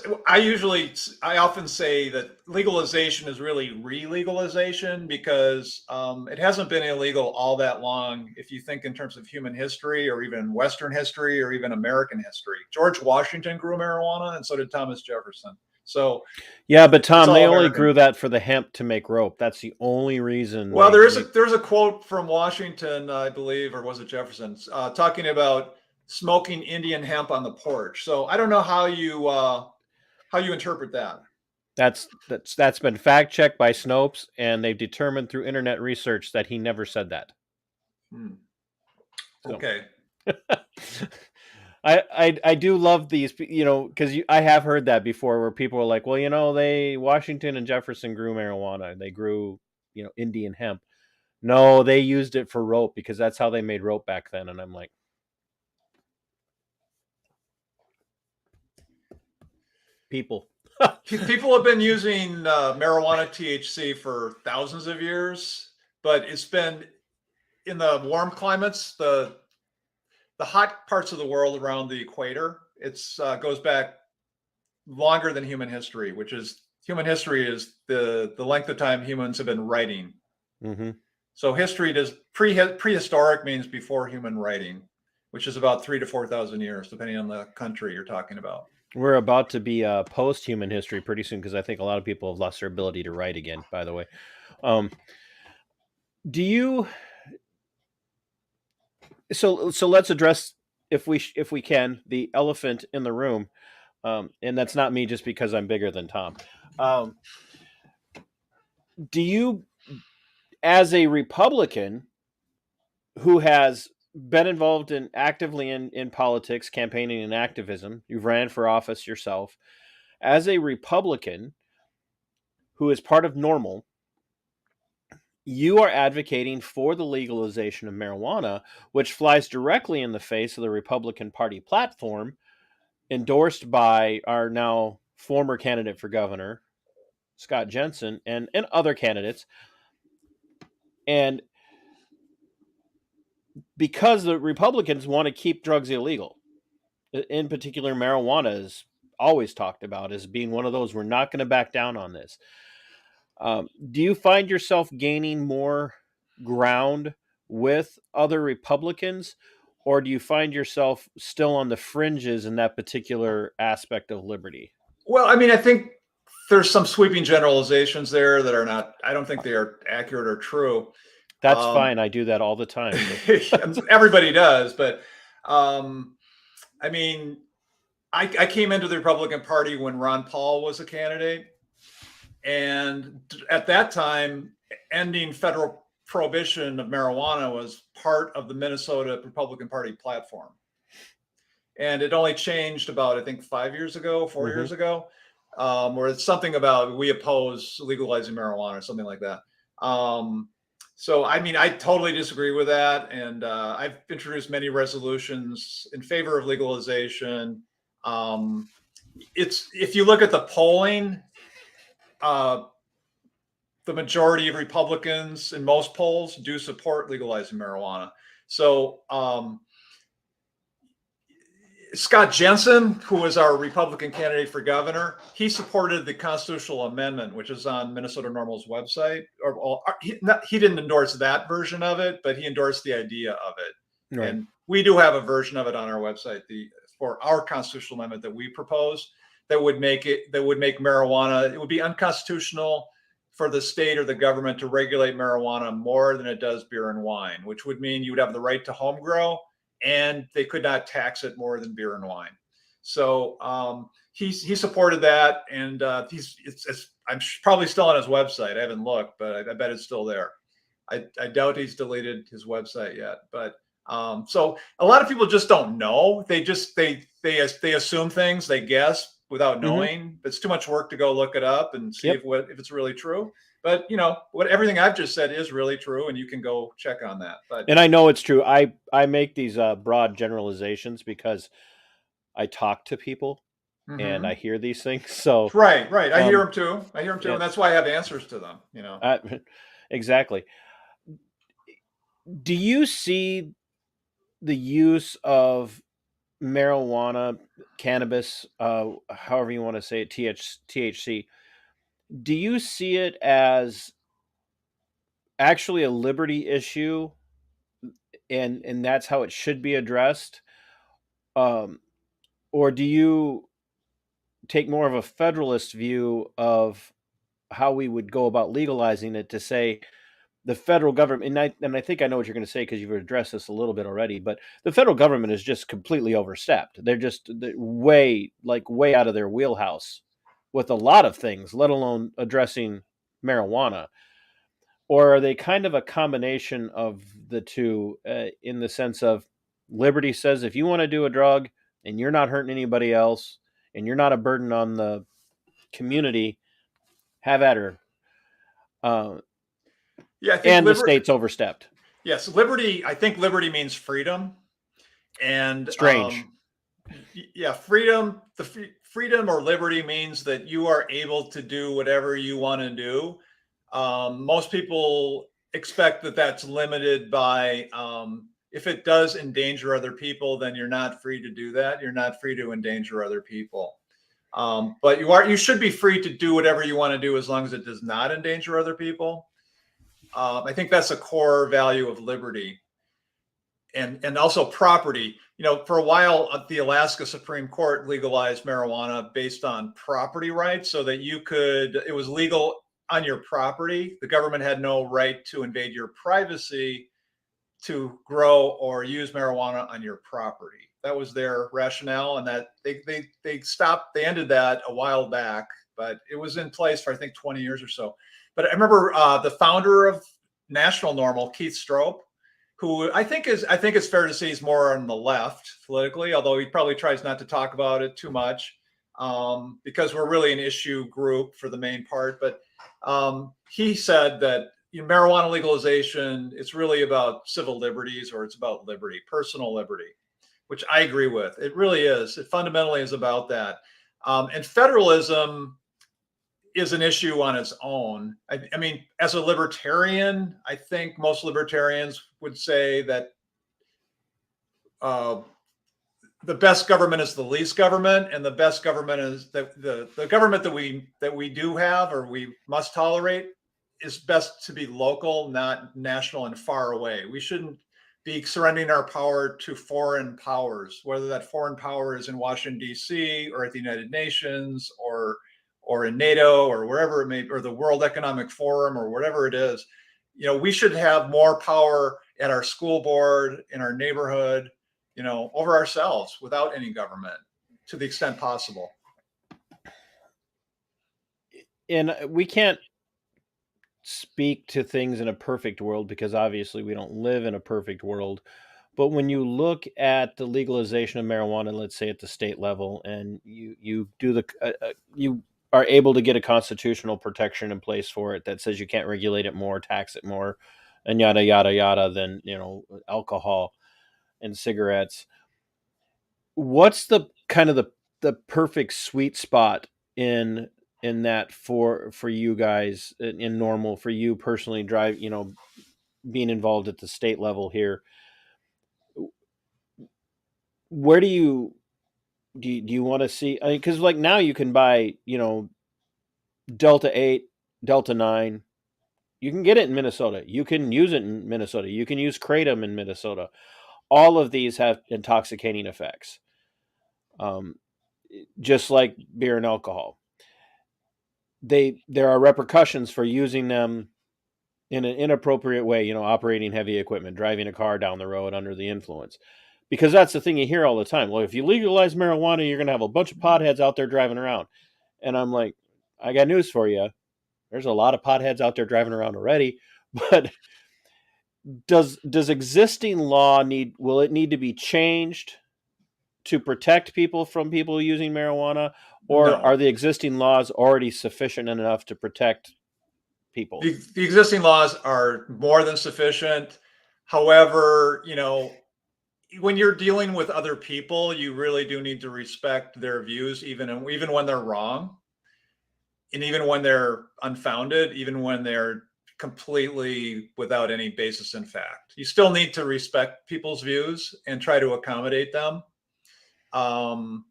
I often say that legalization is really re-legalization because it hasn't been illegal all that long. If you think in terms of human history or even Western history or even American history, George Washington grew marijuana and so did Thomas Jefferson. So yeah, but Tom, they only American. grew that for the hemp to make rope. That's the only reason. Well, there's a quote from Washington, I believe, or was it Jefferson, talking about smoking Indian hemp on the porch. So I don't know how you interpret that. That's been fact checked by Snopes, and they've determined through internet research that he never said that. Okay. I do love these, because I have heard that before where people are like, well, Washington and Jefferson grew marijuana. They grew, Indian hemp. No, they used it for rope because that's how they made rope back then. And I'm like, people have been using marijuana THC for thousands of years, but it's been in the warm climates, the hot parts of the world around the equator. It's goes back longer than human history, human history is the length of time humans have been writing. Mm-hmm. So history does prehistoric means before human writing, which is about 3,000 to 4,000 years, depending on the country you're talking about. We're about to be post-human history pretty soon because I think a lot of people have lost their ability to write again. By the way, do you? So let's address, if we can, the elephant in the room, and that's not me just because I'm bigger than Tom. Do you, as a Republican who has been involved actively in politics, campaigning and activism, you've ran for office yourself, as a Republican who is part of NORML, you are advocating for the legalization of marijuana, which flies directly in the face of the Republican Party platform, endorsed by our now former candidate for governor, Scott Jensen, and other candidates. And because the Republicans want to keep drugs illegal, in particular, marijuana is always talked about as being one of those, we're not going to back down on this. Do you find yourself gaining more ground with other Republicans, or do you find yourself still on the fringes in that particular aspect of liberty? Well, I mean, I think there's some sweeping generalizations there that are not, I don't think they are accurate or true. That's fine. I do that all the time. Everybody does. But I mean, I came into the Republican Party when Ron Paul was a candidate. And at that time, ending federal prohibition of marijuana was part of the Minnesota Republican Party platform. And it only changed about, I think, 5 years ago, 4 years ago, where it's something about we oppose legalizing marijuana or something like that. So, I mean, I totally disagree with that. And I've introduced many resolutions in favor of legalization. If you look at the polling, the majority of Republicans in most polls do support legalizing marijuana. So Scott Jensen, who was our Republican candidate for governor, he supported the constitutional amendment, which is on Minnesota NORML's website. He didn't endorse that version of it, but he endorsed the idea of it. Right. And we do have a version of it on our website, for our constitutional amendment that we proposed, that would make marijuana, it would be unconstitutional for the state or the government to regulate marijuana more than it does beer and wine, which would mean you would have the right to home grow and they could not tax it more than beer and wine. So he supported that, and I'm probably still on his website. I haven't looked, but I bet it's still there. I doubt he's deleted his website yet, but so a lot of people just don't know. They assume things, they guess without knowing. It's too much work to go look it up and see if it's really true. But everything I've just said is really true, and you can go check on that. And I know it's true. I make these broad generalizations because I talk to people and I hear these things. So right. I hear them too. And that's why I have answers to them. Exactly. Do you see the use of marijuana, cannabis, however you want to say it, THC? Do you see it as actually a liberty issue, and that's how it should be addressed? Or do you take more of a federalist view of how we would go about legalizing it, to say the federal government, and I think I know what you're going to say because you've addressed this a little bit already, but the federal government is just completely overstepped. They're way out of their wheelhouse with a lot of things, let alone addressing marijuana? Or are they kind of a combination of the two, in the sense of liberty says if you want to do a drug and you're not hurting anybody else and you're not a burden on the community, have at her. I think the state's overstepped. Yes, liberty. I think liberty means freedom, and strange. Freedom. Freedom or liberty means that you are able to do whatever you want to do. Most people expect that that's limited by if it does endanger other people, then you're not free to do that. You're not free to endanger other people. But you should be free to do whatever you want to do as long as it does not endanger other people. I think that's a core value of liberty, and also property. For a while, the Alaska Supreme Court legalized marijuana based on property rights, so that it was legal on your property. The government had no right to invade your privacy to grow or use marijuana on your property. That was their rationale, and that they ended that a while back, but it was in place for I think 20 years or so. But I remember the founder of National NORML, Keith Stroop, who I think it's fair to say he's more on the left politically, although he probably tries not to talk about it too much, because we're really an issue group for the main part. But he said that marijuana legalization, it's really about civil liberties, or it's about liberty, personal liberty, which I agree with. It really is. It fundamentally is about that. And federalism is an issue on its own. I mean, as a libertarian, I think most libertarians would say that the best government is the least government, and the best government is the government that we do have, or we must tolerate, is best to be local, not national and far away. We shouldn't be surrendering our power to foreign powers, whether that foreign power is in Washington, D.C., or at the United Nations, or in NATO, or wherever it may be, or the World Economic Forum, or whatever it is. We should have more power at our school board, in our neighborhood, over ourselves, without any government, to the extent possible. And we can't speak to things in a perfect world, because obviously we don't live in a perfect world. But when you look at the legalization of marijuana, let's say at the state level, and you do you are able to get a constitutional protection in place for it that says you can't regulate it more, tax it more, and yada yada yada than alcohol and cigarettes. What's the kind of the perfect sweet spot in that for you guys in NORML, for you personally, being involved at the state level here? Where do you want to see? Because like now you can buy Delta 8, Delta 9. You can get it in Minnesota. You can use it in Minnesota. You can use kratom in Minnesota. All of these have intoxicating effects, just like beer and alcohol. There are repercussions for using them in an inappropriate way, operating heavy equipment, driving a car down the road under the influence. Because that's the thing you hear all the time. Well, if you legalize marijuana, you're going to have a bunch of potheads out there driving around. And I'm like, I got news for you. There's a lot of potheads out there driving around already. But does existing law will it need to be changed to protect people from people using marijuana? Or No. are the existing laws already sufficient enough to protect people? The existing laws are more than sufficient. However, when you're dealing with other people, you really do need to respect their views, even when they're wrong, and even when they're unfounded, even when they're completely without any basis in fact. You still need to respect people's views and try to accommodate them. And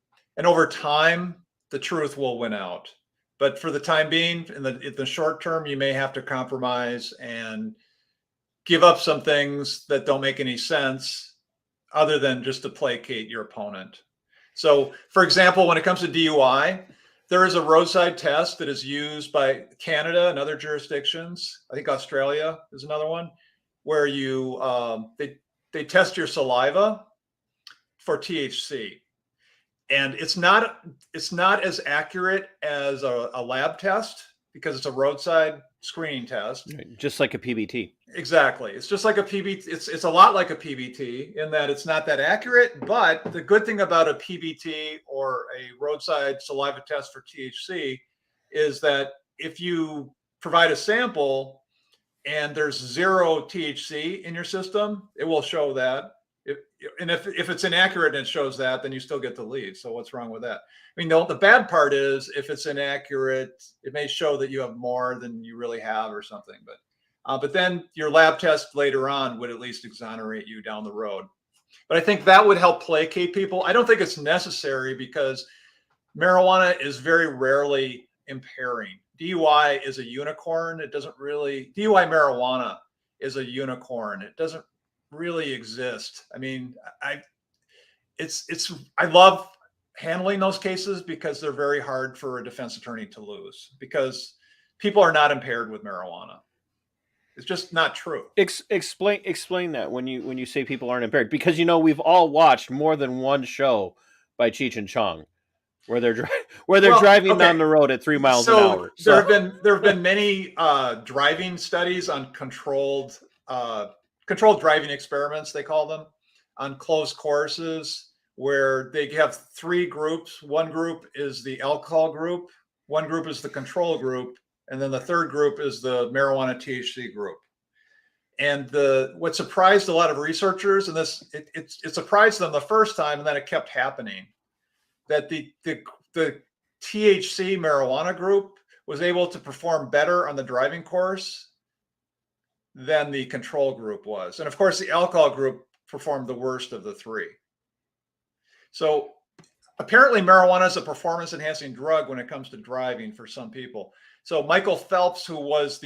over time, the truth will win out. But for the time being, in the short term, you may have to compromise and give up some things that don't make any sense, other than just to placate your opponent. So, for example, when it comes to DUI, there is a roadside test that is used by Canada and other jurisdictions. I think Australia is another one, where they test your saliva for THC. And it's not as accurate as a lab test, because it's a roadside screening test. Just like a PBT. Exactly. It's just like a PBT. It's a lot like a PBT in that it's not that accurate. But the good thing about a PBT or a roadside saliva test for THC is that if you provide a sample and there's 0 THC in your system, it will show that. If it's inaccurate and it shows that, then you still get the lead. So what's wrong with that? I mean, the bad part is if it's inaccurate, it may show that you have more than you really have or something. But then your lab test later on would at least exonerate you down the road. But I think that would help placate people. I don't think it's necessary, because marijuana is very rarely impairing. DUI is a unicorn. It doesn't really, DUI marijuana is a unicorn. It doesn't really exist. I mean, I love handling those cases because they're very hard for a defense attorney to lose, because people are not impaired with marijuana. It's just not true. Explain that when you say people aren't impaired, because we've all watched more than one show by Cheech and Chong where they're Well, driving down okay. the road at 3 miles an So hour. there So have been many driving studies on controlled driving experiments, they call them, on closed courses, where they have three groups. One group is the alcohol group, one group is the control group, and then the third group is the marijuana THC group. And what surprised a lot of researchers, and it surprised them the first time, and then it kept happening, that the THC marijuana group was able to perform better on the driving course than the control group was. And of course, the alcohol group performed the worst of the three. So apparently marijuana is a performance enhancing drug when it comes to driving for some people. So Michael Phelps, who was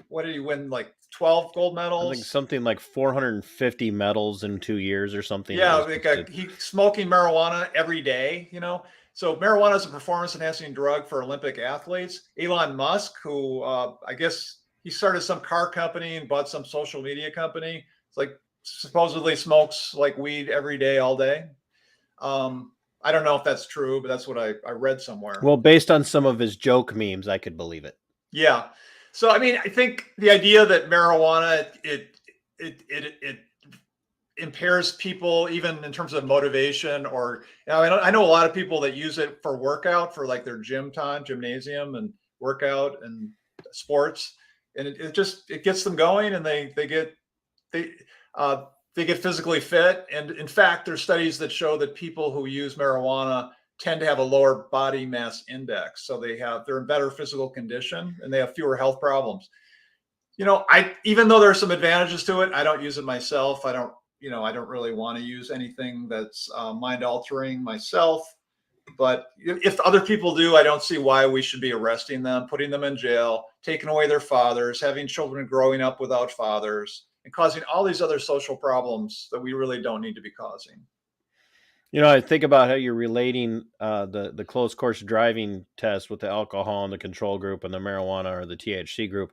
what did he win, like 12 gold medals? I think something like 450 medals in 2 years or something. Yeah, he smoking marijuana every day, So marijuana is a performance enhancing drug for Olympic athletes. Elon Musk, who I guess he started some car company and bought some social media company. It's like supposedly smokes like weed every day, all day. I don't know if that's true, but that's what I read somewhere. Well, based on some of his joke memes, I could believe it. Yeah. So, I mean, I think the idea that marijuana, it impairs people even in terms of motivation, or I know a lot of people that use it for workout, for like their gymnasium and workout and sports, and it gets them going, and they get physically fit. And in fact, there's studies that show that people who use marijuana tend to have a lower body mass index, so they're in better physical condition and they have fewer health problems. Even though there's some advantages to it, I don't use it myself. I don't really want to use anything that's mind altering myself. But if other people do, I don't see why we should be arresting them, putting them in jail, taking away their fathers, having children growing up without fathers, and causing all these other social problems that we really don't need to be causing. I think about how you're relating the closed course driving test with the alcohol and the control group and the marijuana or the THC group.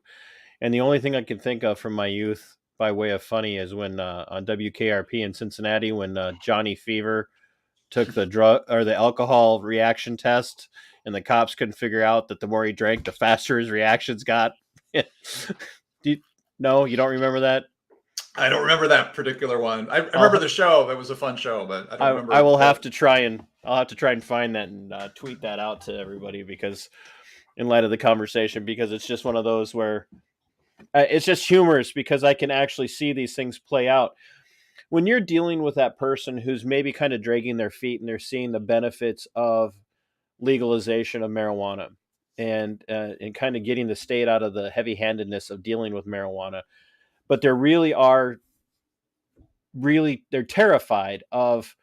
And the only thing I can think of from my youth by way of funny is when on WKRP in Cincinnati, when Johnny Fever took the drug or the alcohol reaction test, and the cops couldn't figure out that the more he drank, the faster his reactions got. No, you don't remember that? I don't remember that particular one. I remember the show. It was a fun show, but I don't remember. I'll have to try and find that and tweet that out to everybody, because in light of the conversation, because it's just one of those where it's just humorous, because I can actually see these things play out. When you're dealing with that person who's maybe kind of dragging their feet and they're seeing the benefits of legalization of marijuana and kind of getting the state out of the heavy-handedness of dealing with marijuana, but they're terrified of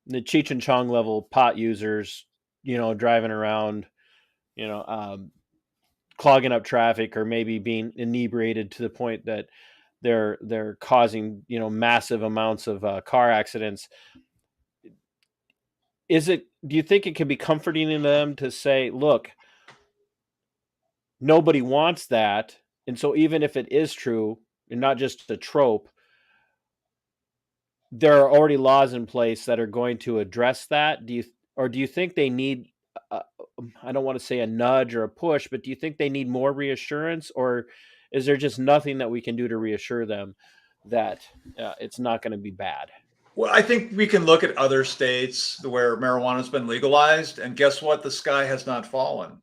the Cheech and Chong level pot users, driving around, clogging up traffic, or maybe being inebriated to the point that they're causing, massive amounts of car accidents. Do you think it can be comforting in them to say, look, nobody wants that, and so even if it is true and not just a trope, there are already laws in place that are going to address that? Do you think they need, I don't want to say a nudge or a push, but do you think they need more reassurance, or is there just nothing that we can do to reassure them that it's not going to be bad? Well, I think we can look at other states where marijuana has been legalized, and guess what? The sky has not fallen,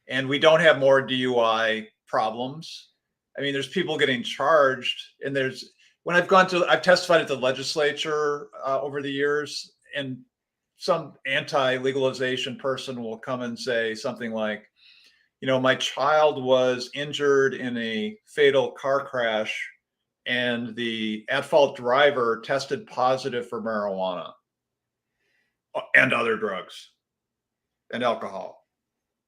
and we don't have more DUI problems. I mean, there's people getting charged, and I've testified at the legislature over the years, and some anti-legalization person will come and say something like, my child was injured in a fatal car crash, and the at-fault driver tested positive for marijuana and other drugs and alcohol.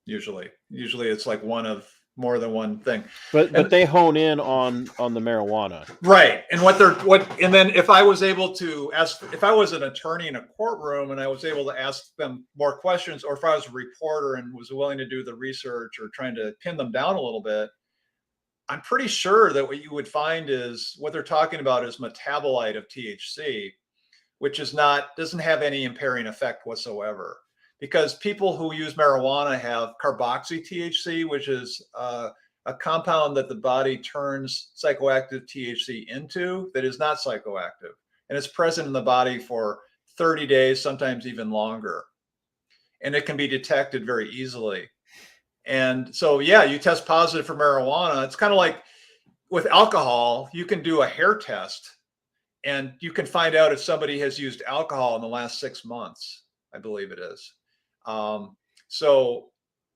Usually it's like one of more than one thing. But they hone in on the marijuana. Right. And and then if I was able to ask, if I was an attorney in a courtroom and I was able to ask them more questions, or if I was a reporter and was willing to do the research or trying to pin them down a little bit, I'm pretty sure that what you would find is what they're talking about is metabolite of THC, which doesn't have any impairing effect whatsoever. Because people who use marijuana have carboxy THC, which is a compound that the body turns psychoactive THC into that is not psychoactive. And it's present in the body for 30 days, sometimes even longer. And it can be detected very easily. And so, yeah, you test positive for marijuana. It's kind of like with alcohol, you can do a hair test and you can find out if somebody has used alcohol in the last 6 months, I believe it is. So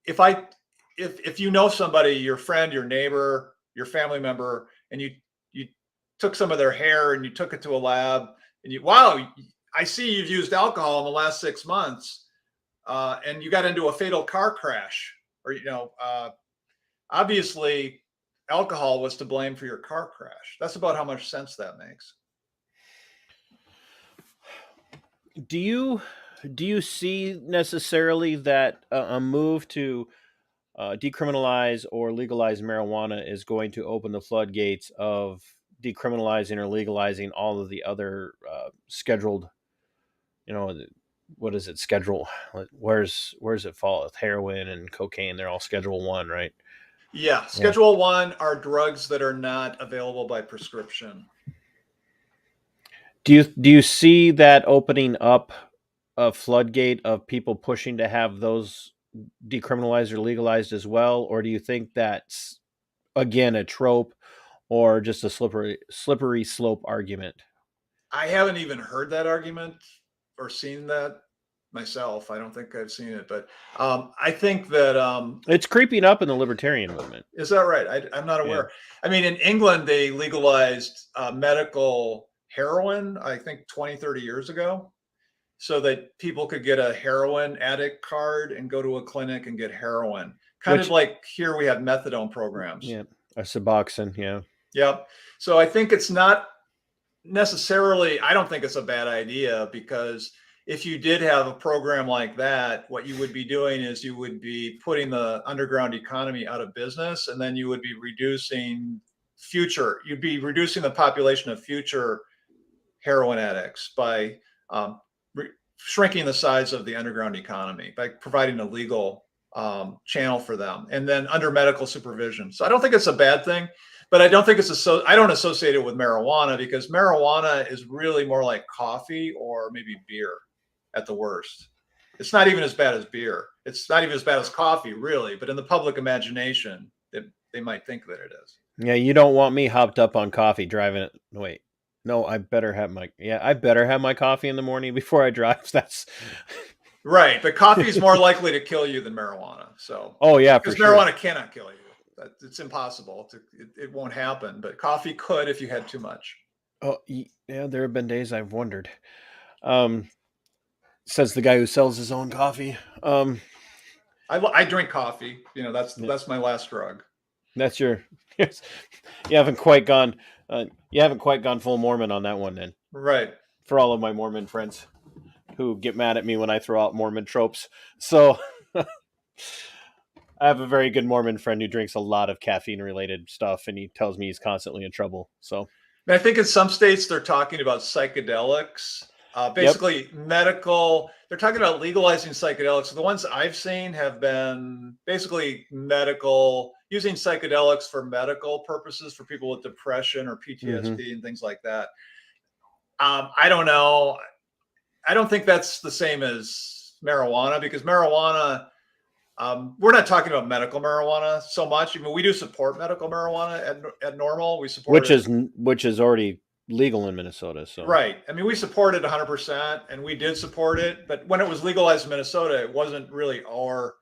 if you know somebody, your friend, your neighbor, your family member, and you took some of their hair and you took it to a lab and wow, I see you've used alcohol in the last 6 months, and you got into a fatal car crash, or, obviously alcohol was to blame for your car crash. That's about how much sense that makes. Do you see necessarily that a move to decriminalize or legalize marijuana is going to open the floodgates of decriminalizing or legalizing all of the other scheduled, what is it, schedule? Where's it fall with heroin and cocaine? They're all Schedule 1, right? Yeah, Schedule 1 are drugs that are not available by prescription. Do you see that opening up a floodgate of people pushing to have those decriminalized or legalized as well, or do you think that's again a trope or just a slippery slope argument? I haven't even heard that argument or seen that myself. I don't think I've seen it, but I think that it's creeping up in the libertarian movement. Is that right? I'm not aware. Yeah. I mean, in England, they legalized medical heroin, I think 20, 30 years ago, so that people could get a heroin addict card and go to a clinic and get heroin. Kind of like here we have methadone programs. Yeah, a Suboxone, yeah. Yep. So I think it's not necessarily, I don't think it's a bad idea, because if you did have a program like that, what you would be doing is you would be putting the underground economy out of business, and then you would be reducing the population of future heroin addicts by shrinking the size of the underground economy by providing a legal channel for them, and then under medical supervision. So I don't think it's a bad thing, but I don't think I don't associate it with marijuana, because marijuana is really more like coffee or maybe beer at the worst. It's not even as bad as beer. It's not even as bad as coffee, really, but in the public imagination, they might think that it is. Yeah, you don't want me hopped up on coffee driving it. Wait. No, I better have my coffee in the morning before I drive. That's right. But coffee is more likely to kill you than marijuana. So, oh yeah, because marijuana cannot kill you. It's impossible. It won't happen. But coffee could if you had too much. Oh yeah, there have been days I've wondered. Says the guy who sells his own coffee. I drink coffee. That's my last drug. That's your. You haven't quite gone. You haven't quite gone full Mormon on that one, then. Right. For all of my Mormon friends who get mad at me when I throw out Mormon tropes. So I have a very good Mormon friend who drinks a lot of caffeine-related stuff, and he tells me he's constantly in trouble. So I think in some states they're talking about psychedelics. Basically, medical. They're talking about legalizing psychedelics. So the ones I've seen have been basically medical, using psychedelics for medical purposes for people with depression or PTSD and things like that. I don't know. I don't think that's the same as marijuana, because marijuana, we're not talking about medical marijuana so much. I mean, we do support medical marijuana at NORML. We support which is already legal in Minnesota. So right. I mean, we support it 100%, and we did support it. But when it was legalized in Minnesota, it wasn't really our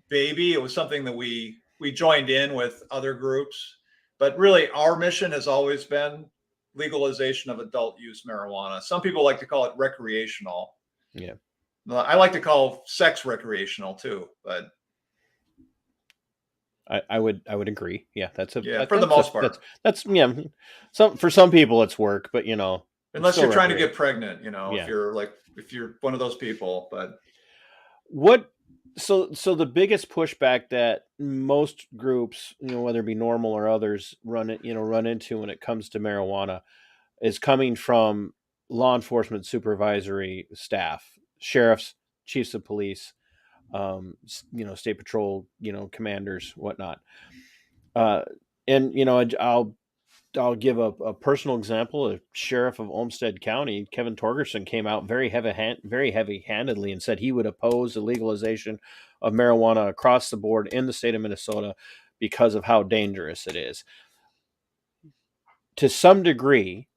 baby. It was something that we joined in with other groups. But really, our mission has always been legalization of adult use marijuana. Some people like to call it recreational. Yeah. I like to call sex recreational too, but I would agree. Yeah, that's a Yeah, for the most part. that's yeah. For some people it's work, but it's Unless still you're trying to recreation. get pregnant, Yeah. if you're one of those people, but What so the biggest pushback that most groups, whether it be NORML or others, run into when it comes to marijuana is coming from law enforcement supervisory staff, sheriffs, chiefs of police, state patrol, commanders, whatnot. Uh, and I'll give a personal example. A sheriff of Olmsted County, Kevin Torgerson, came out very heavy-handedly and said he would oppose the legalization of marijuana across the board in the state of Minnesota because of how dangerous it is. To some degree,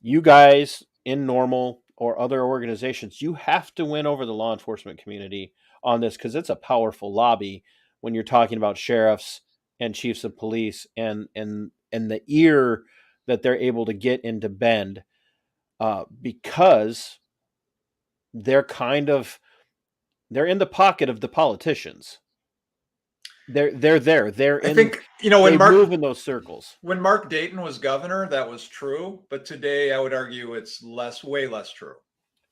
you guys in NORML or other organizations, you have to win over the law enforcement community on this because it's a powerful lobby when you're talking about sheriffs and chiefs of police and the ear that they're able to get into Bend because they're they're in the pocket of the politicians. They're there. I think they move in those circles. when Mark Dayton was governor, that was true, but today I would argue it's way less true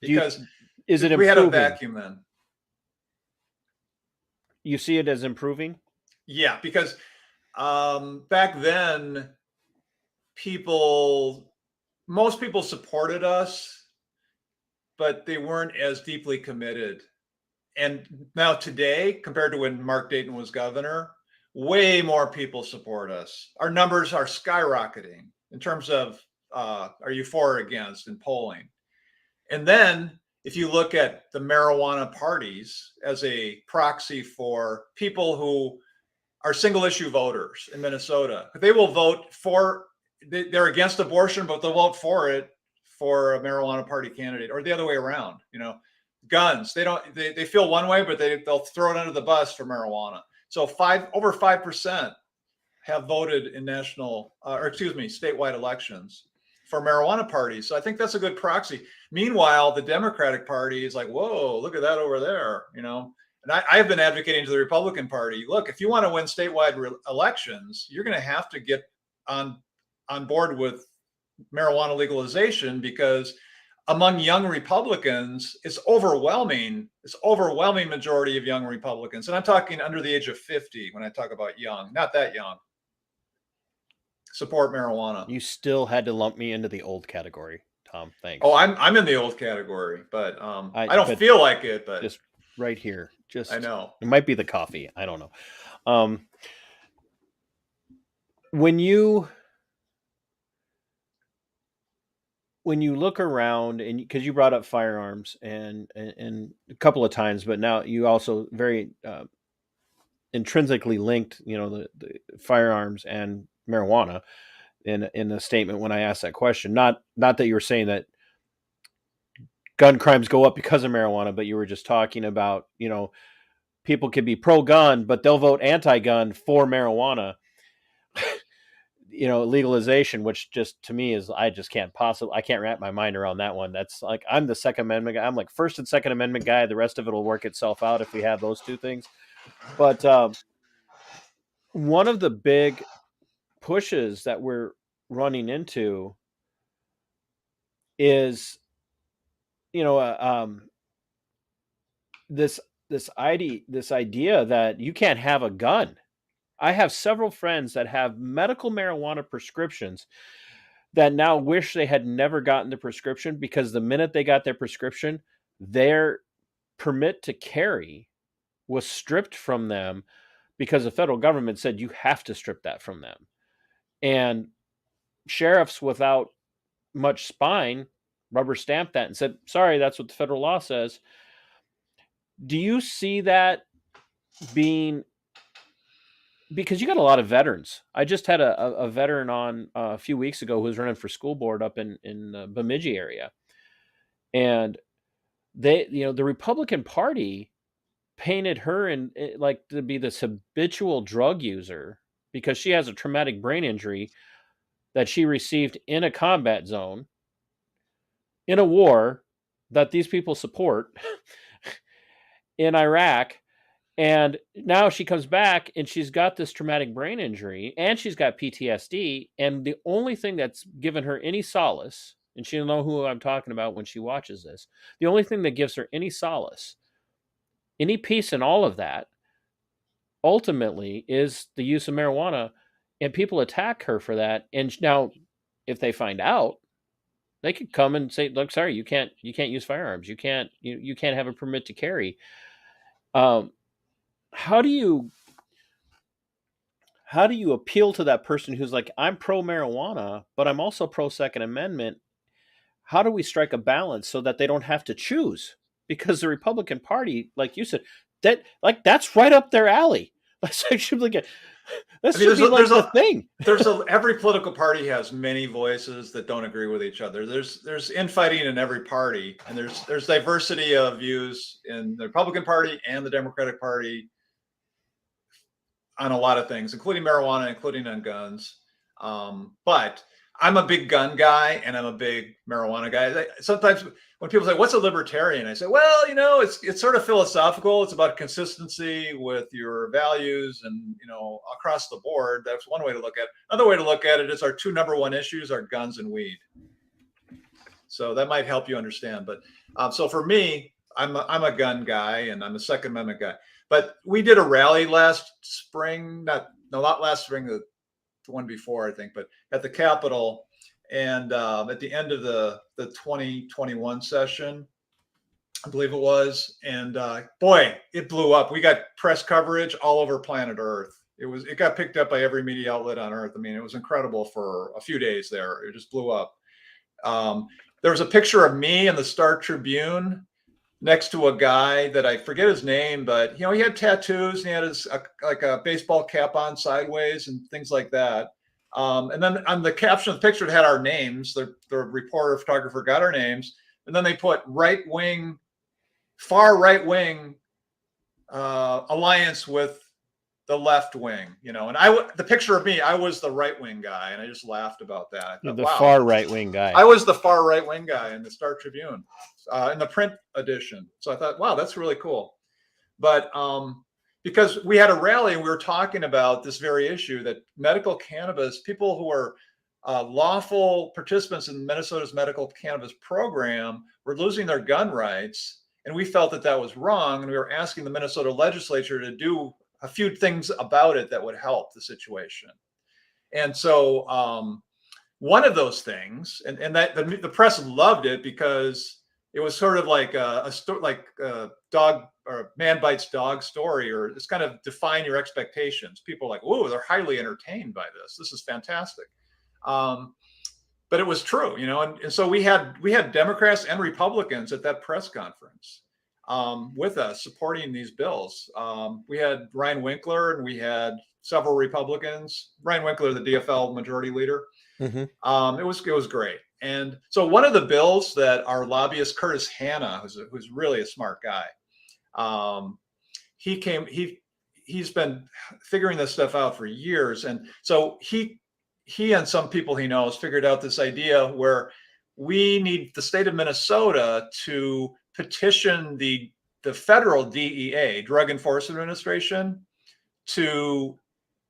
because is it we had a improving? vacuum then. You see it as improving? Yeah, because back then, most people supported us, but they weren't as deeply committed. And now today, compared to when Mark Dayton was governor, way more people support us. Our numbers are skyrocketing in terms of are you for or against in polling. And then if you look at the marijuana parties as a proxy for people who are single issue voters in Minnesota, they will vote for, they're against abortion, but they'll vote for it for a marijuana party candidate, or the other way around. Guns, they feel one way, but they'll throw it under the bus for marijuana. So over 5% have voted in statewide elections for marijuana parties. So I think that's a good proxy. Meanwhile, the Democratic Party is like, whoa, look at that over there, And I've been advocating to the Republican Party, look, if you want to win statewide elections, you're going to have to get on board with marijuana legalization, because among young Republicans, it's overwhelming majority of young Republicans. And I'm talking under the age of 50 when I talk about young, not that young, support marijuana. You still had to lump me into the old category, Tom. Thanks. Oh, I'm in the old category, but I don't feel like it, but just right here. I know. It might be the coffee. I don't know. When you look around, and because you brought up firearms and a couple of times, but now you also very intrinsically linked, the firearms and marijuana in a statement when I asked that question. Not that you were saying that gun crimes go up because of marijuana, but you were just talking about, people could be pro-gun, but they'll vote anti-gun for marijuana. Legalization, which just to me is, I can't wrap my mind around that one. That's like, I'm the Second Amendment guy. I'm like First and Second Amendment guy. The rest of it will work itself out if we have those two things. But one of the big pushes that we're running into is, this idea that you can't have a gun. I have several friends that have medical marijuana prescriptions that now wish they had never gotten the prescription, because the minute they got their prescription, their permit to carry was stripped from them because the federal government said you have to strip that from them. And sheriffs, without much spine, rubber stamped that and said, sorry, that's what the federal law says. Do you see that being, because you got a lot of veterans. I just had a veteran on a few weeks ago who was running for school board up in the Bemidji area. And they, the Republican Party painted her in like to be this habitual drug user because she has a traumatic brain injury that she received in a combat zone in a war that these people support in Iraq. And now she comes back and she's got this traumatic brain injury and she's got PTSD. And the only thing that's given her any solace, and she'll know who I'm talking about when she watches this, the only thing that gives her any solace, any peace in all of that, ultimately is the use of marijuana. And people attack her for that. And now, if they find out, they could come and say, "Look, sorry, you can't use firearms. You can't have a permit to carry." Um, how do you appeal to that person who's like, I'm pro marijuana, but I'm also pro Second Amendment? How do we strike a balance so that they don't have to choose? Because the Republican Party, like you said, that's right up their alley. That's actually like the thing. Every political party has many voices that don't agree with each other. There's infighting in every party, and there's diversity of views in the Republican Party and the Democratic Party on a lot of things, including marijuana, including on guns. But I'm a big gun guy and I'm a big marijuana guy. Sometimes when people say, "What's a libertarian?" I say, "Well, it's sort of philosophical. It's about consistency with your values, and across the board." That's one way to look at it. Another way to look at it is our two number one issues are guns and weed. So that might help you understand. But so for me, I'm a gun guy and I'm a Second Amendment guy. But we did a rally last spring, not last spring, the one before, I think, but at the Capitol, and at the end of the 2021 session, I believe it was, and boy, it blew up. We got press coverage all over planet Earth. It got picked up by every media outlet on Earth. I mean, it was incredible for a few days there. It just blew up. There was a picture of me in the Star Tribune next to a guy that I forget his name, but he had tattoos and he had like a baseball cap on sideways and things like that. And then on the caption of the picture, it had our names. The reporter photographer got our names, and then they put far right wing alliance with the left wing, and the picture of me, I was the right wing guy, and I just laughed about that. I thought, the wow, far right wing guy. I was the far right wing guy in the Star Tribune, in the print edition. So I thought, wow, that's really cool. But because we had a rally and we were talking about this very issue, that medical cannabis, people who are lawful participants in Minnesota's medical cannabis program, were losing their gun rights, and we felt that was wrong, and we were asking the Minnesota legislature to do a few things about it that would help the situation. And so one of those things, and that the press loved it because it was sort of like a dog or man bites dog story, or it's kind of define your expectations. People are like, "Oh, they're highly entertained by this. This is fantastic." But it was true, and so we had Democrats and Republicans at that press conference with us supporting these bills. We had Ryan Winkler and we had several Republicans. Ryan Winkler, the DFL majority leader. Mm-hmm. It was great. And so one of the bills that our lobbyist Curtis Hanna, who's really a smart guy, he's been figuring this stuff out for years, and so he and some people he knows figured out this idea where we need the state of Minnesota to petition the federal DEA, Drug Enforcement Administration, to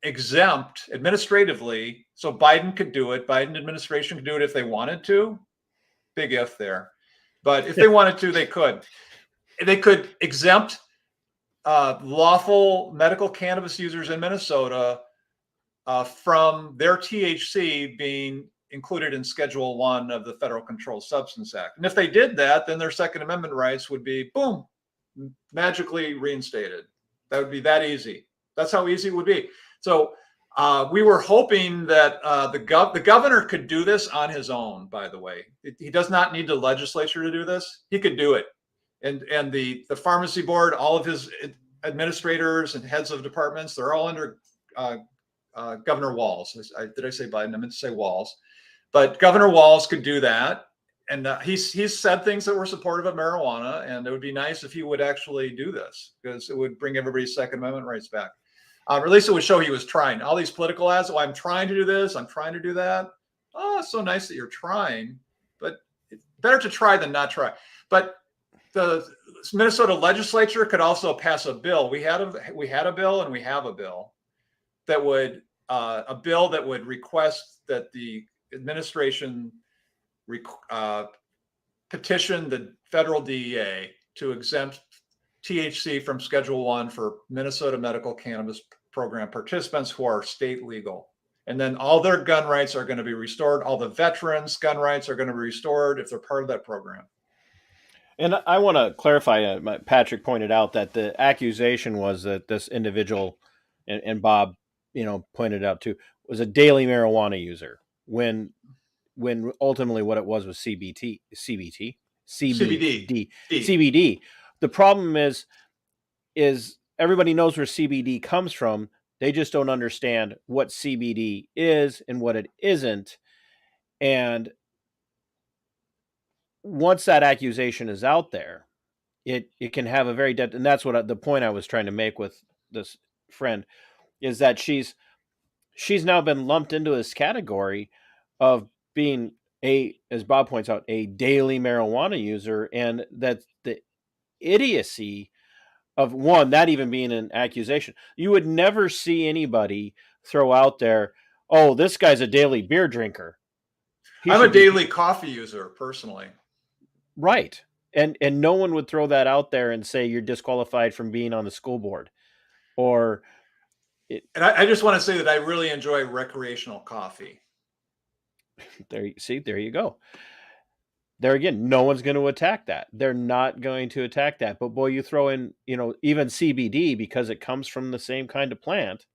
exempt administratively, so Biden could do it. Biden administration could do it if they wanted to. Big if there, but if they wanted to, they could. They could exempt lawful medical cannabis users in Minnesota from their THC being included in Schedule 1 of the Federal Controlled Substance Act. And if they did that, then their Second Amendment rights would be, boom, magically reinstated. That would be that easy. That's how easy it would be. So we were hoping that the governor could do this on his own, by the way. He does not need the legislature to do this. He could do it. And the pharmacy board, all of his administrators and heads of departments, they're all under Governor Walz. Did I say Biden? I meant to say Walz. But Governor Walz could do that. And he's said things that were supportive of marijuana, and it would be nice if he would actually do this, because it would bring everybody's Second Amendment rights back. Or at least it would show he was trying. All these political ads, I'm trying to do this, I'm trying to do that. Oh, it's so nice that you're trying, but it's better to try than not try. But the Minnesota legislature could also pass a bill. We had a bill, and we have a bill that would request that the administration petition the federal DEA to exempt THC from Schedule 1 for Minnesota medical cannabis program participants who are state legal. And then all their gun rights are going to be restored. All the veterans' gun rights are going to be restored if they're part of that program. And I want to clarify, Patrick pointed out that the accusation was that this individual, and Bob, pointed out too, was a daily marijuana user when ultimately what it was CBD. The problem is everybody knows where CBD comes from. They just don't understand what CBD is and what it isn't. And once that accusation is out there, it can have a very and that's what the point I was trying to make with this friend is that she's now been lumped into this category of being as Bob points out, a daily marijuana user, and that the idiocy of that even being an accusation. You would never see anybody throw out there, "Oh, this guy's a daily beer drinker." I'm a daily coffee user personally. Right. And no one would throw that out there and say you're disqualified from being on the school board. And I just want to say that I really enjoy recreational coffee. There you go. There again, no one's going to attack that. They're not going to attack that. But boy, you throw in, even CBD, because it comes from the same kind of plant,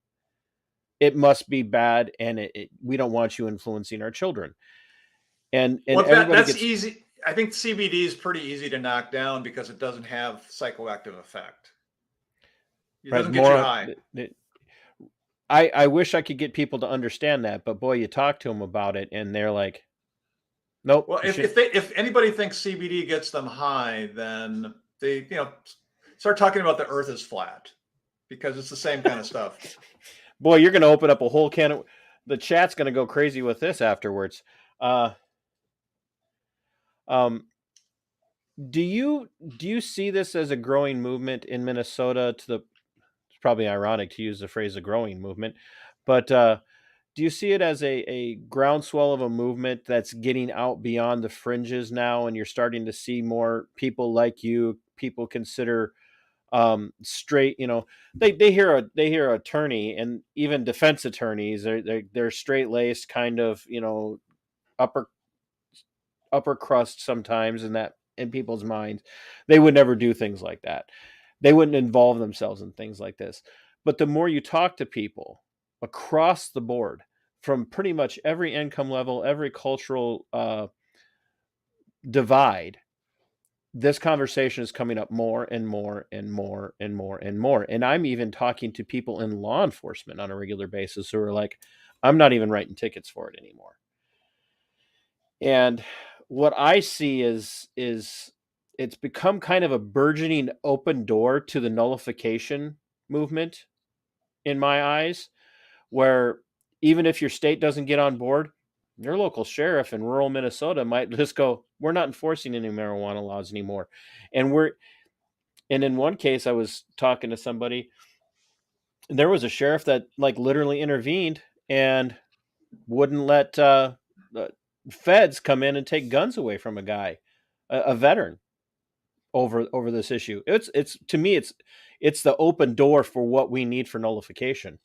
it must be bad, and we don't want you influencing our children. And that's easy. I think CBD is pretty easy to knock down because it doesn't have psychoactive effect. It doesn't get you high. I wish I could get people to understand that, but boy, you talk to them about it, and they're like, "Nope." Well, if anybody thinks CBD gets them high, then they start talking about the Earth is flat, because it's the same kind of stuff. Boy, you're going to open up a whole can of. The chat's going to go crazy with this afterwards. Do you see this as a growing movement in Minnesota? It's probably ironic to use the phrase "a growing movement," but do you see it as a groundswell of a movement that's getting out beyond the fringes now, and you're starting to see more people like you, people consider straight? They hear attorney, and even defense attorneys, they're straight laced, kind of upper crust sometimes in people's minds. They would never do things like that. They wouldn't involve themselves in things like this. But the more you talk to people across the board, from pretty much every income level, every cultural divide, this conversation is coming up more and more and more and more and more. And I'm even talking to people in law enforcement on a regular basis who are like, "I'm not even writing tickets for it anymore." And what I see is it's become kind of a burgeoning open door to the nullification movement in my eyes, where even if your state doesn't get on board, your local sheriff in rural Minnesota might just go, "We're not enforcing any marijuana laws anymore." And in one case, I was talking to somebody, and there was a sheriff that literally intervened and wouldn't let the feds come in and take guns away from a guy, a veteran, over this issue. It's to me, it's the open door for what we need for nullification.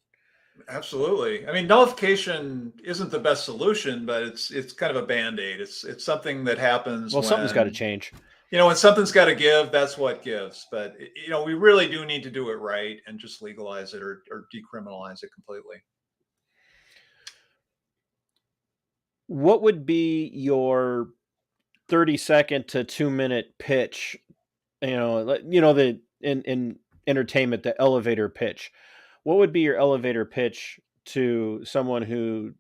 Absolutely. I mean, nullification isn't the best solution, but it's kind of a Band-Aid. It's something that happens. Well, something's got to change. When something's got to give, that's what gives. But we really do need to do it right and just legalize it or decriminalize it completely. What would be your 30-second to 2-minute pitch? The in entertainment, the elevator pitch. What would be your elevator pitch to someone who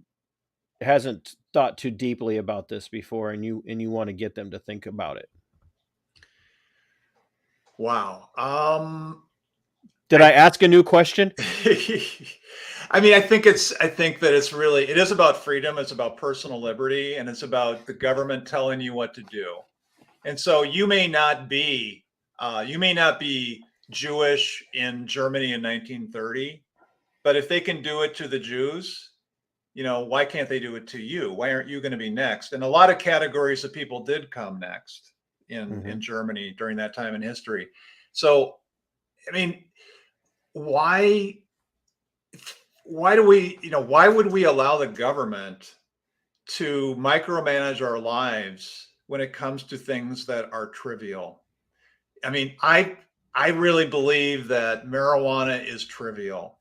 hasn't thought too deeply about this before, and you want to get them to think about it? Wow. Did I ask a new question? I mean, I think that it is about freedom. It's about personal liberty, and it's about the government telling you what to do. And so you may not be You may not be Jewish in Germany in 1930, but if they can do it to the Jews, why can't they do it to you? Why aren't you going to be next? And a lot of categories of people did come next in Germany during that time in history. So, I mean, why do we, why would we allow the government to micromanage our lives when it comes to things that are trivial? I mean, I really believe that marijuana is trivial.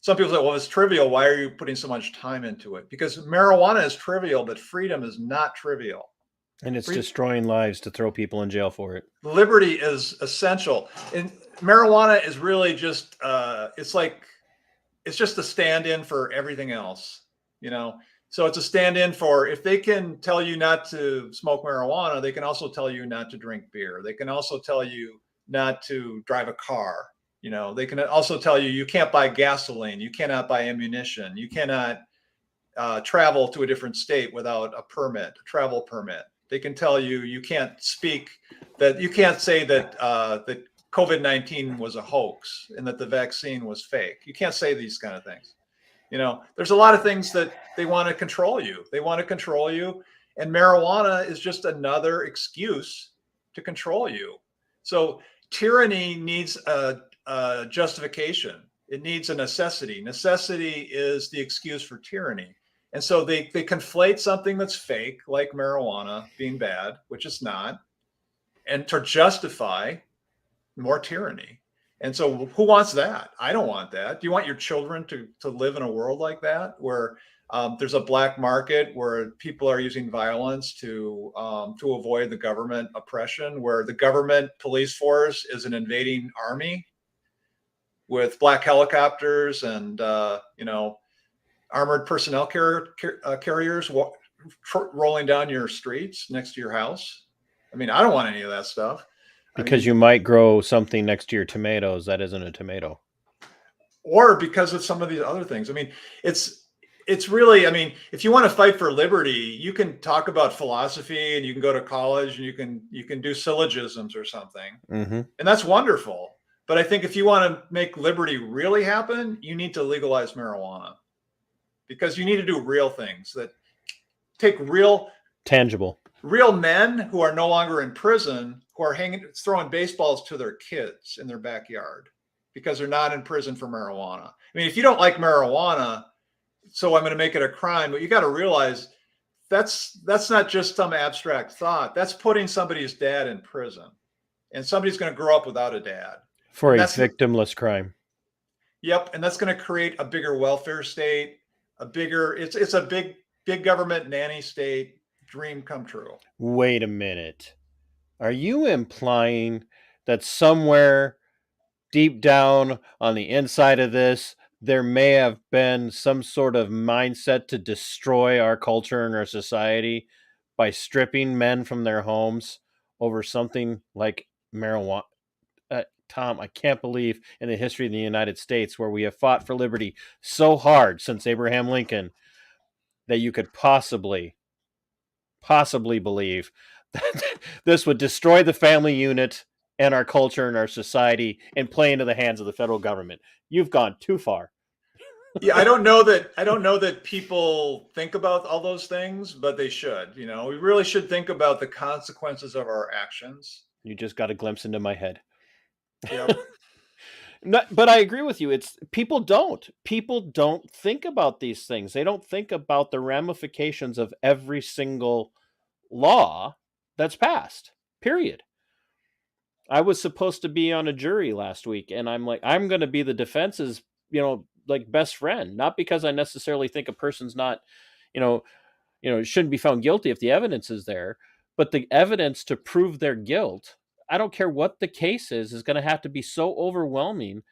Some people say, well, it's trivial. Why are you putting so much time into it? Because marijuana is trivial, but freedom is not trivial. And it's destroying lives to throw people in jail for it. Liberty is essential. And marijuana is really just, it's just a stand-in for everything else, So it's a stand-in for, if they can tell you not to smoke marijuana, they can also tell you not to drink beer. They can also tell you not to drive a car. They can also tell you can't buy gasoline, you cannot buy ammunition, you cannot travel to a different state without a travel permit. They can tell you can't speak, that you can't say that that COVID-19 was a hoax and that the vaccine was fake. You can't say these kind of things. There's a lot of things that they want to control you. They want to control you, and marijuana is just another excuse to control you. So tyranny needs a justification. It needs a necessity. Necessity is the excuse for tyranny. And so they conflate something that's fake, like marijuana being bad, which it's not, and to justify more tyranny. And so who wants that? I don't want that. Do you want your children to live in a world like that, where there's a black market, where people are using violence to avoid the government oppression, where the government police force is an invading army with black helicopters and armored personnel carriers rolling down your streets next to your house? I mean, I don't want any of that stuff. Because you might grow something next to your tomatoes that isn't a tomato. Or because of some of these other things. I mean, it's really, I mean, if you want to fight for liberty, you can talk about philosophy and you can go to college and you can do syllogisms or something. And that's wonderful. But I think if you want to make liberty really happen, you need to legalize marijuana, because you need to do real things that take real, tangible, real men who are no longer in prison, who are throwing baseballs to their kids in their backyard because they're not in prison for marijuana. I mean, if you don't like marijuana, so I'm going to make it a crime, but you got to realize that's not just some abstract thought. That's putting somebody's dad in prison, and somebody's going to grow up without a dad for a victimless crime. Yep, and that's going to create a bigger welfare state, it's a big government nanny state. Dream come true. Wait a minute. Are you implying that somewhere deep down on the inside of this, there may have been some sort of mindset to destroy our culture and our society by stripping men from their homes over something like marijuana? Tom, I can't believe in the history of the United States, where we have fought for liberty so hard since Abraham Lincoln, that you could possibly believe that this would destroy the family unit and our culture and our society and play into the hands of the federal government. You've gone too far. Yeah, I don't know that people think about all those things, but they should. We really should think about the consequences of our actions. You just got a glimpse into my head. Yep. But I agree with you. People don't think about these things. They don't think about the ramifications of every single law that's passed, period. I was supposed to be on a jury last week, and I'm going to be the defense's, best friend, not because I necessarily think a person's not, shouldn't be found guilty if the evidence is there, but the evidence to prove their guilt, I don't care what the case is going to have to be so overwhelming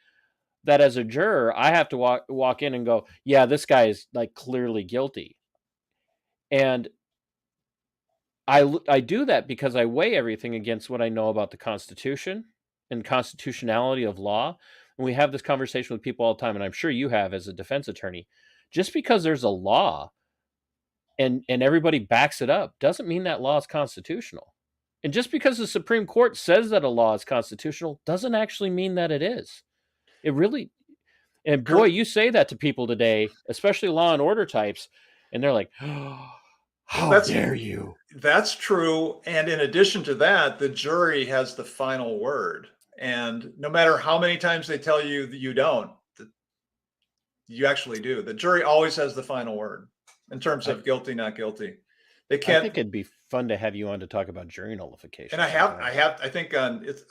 that as a juror, I have to walk in and go, yeah, this guy is clearly guilty. And I do that because I weigh everything against what I know about the Constitution and constitutionality of law. And we have this conversation with people all the time, and I'm sure you have as a defense attorney. Just because there's a law and everybody backs it up doesn't mean that law is constitutional. And just because the Supreme Court says that a law is constitutional doesn't actually mean that it is. It really, and boy, you say that to people today, especially law and order types, and they're like, oh, how That's dare you? That's true. And in addition to that, the jury has the final word. And no matter how many times they tell you that you don't, you actually do. The jury always has the final word in terms of guilty, not guilty. They I can't. think it'd be fun to have you on to talk about jury nullification. And I think it's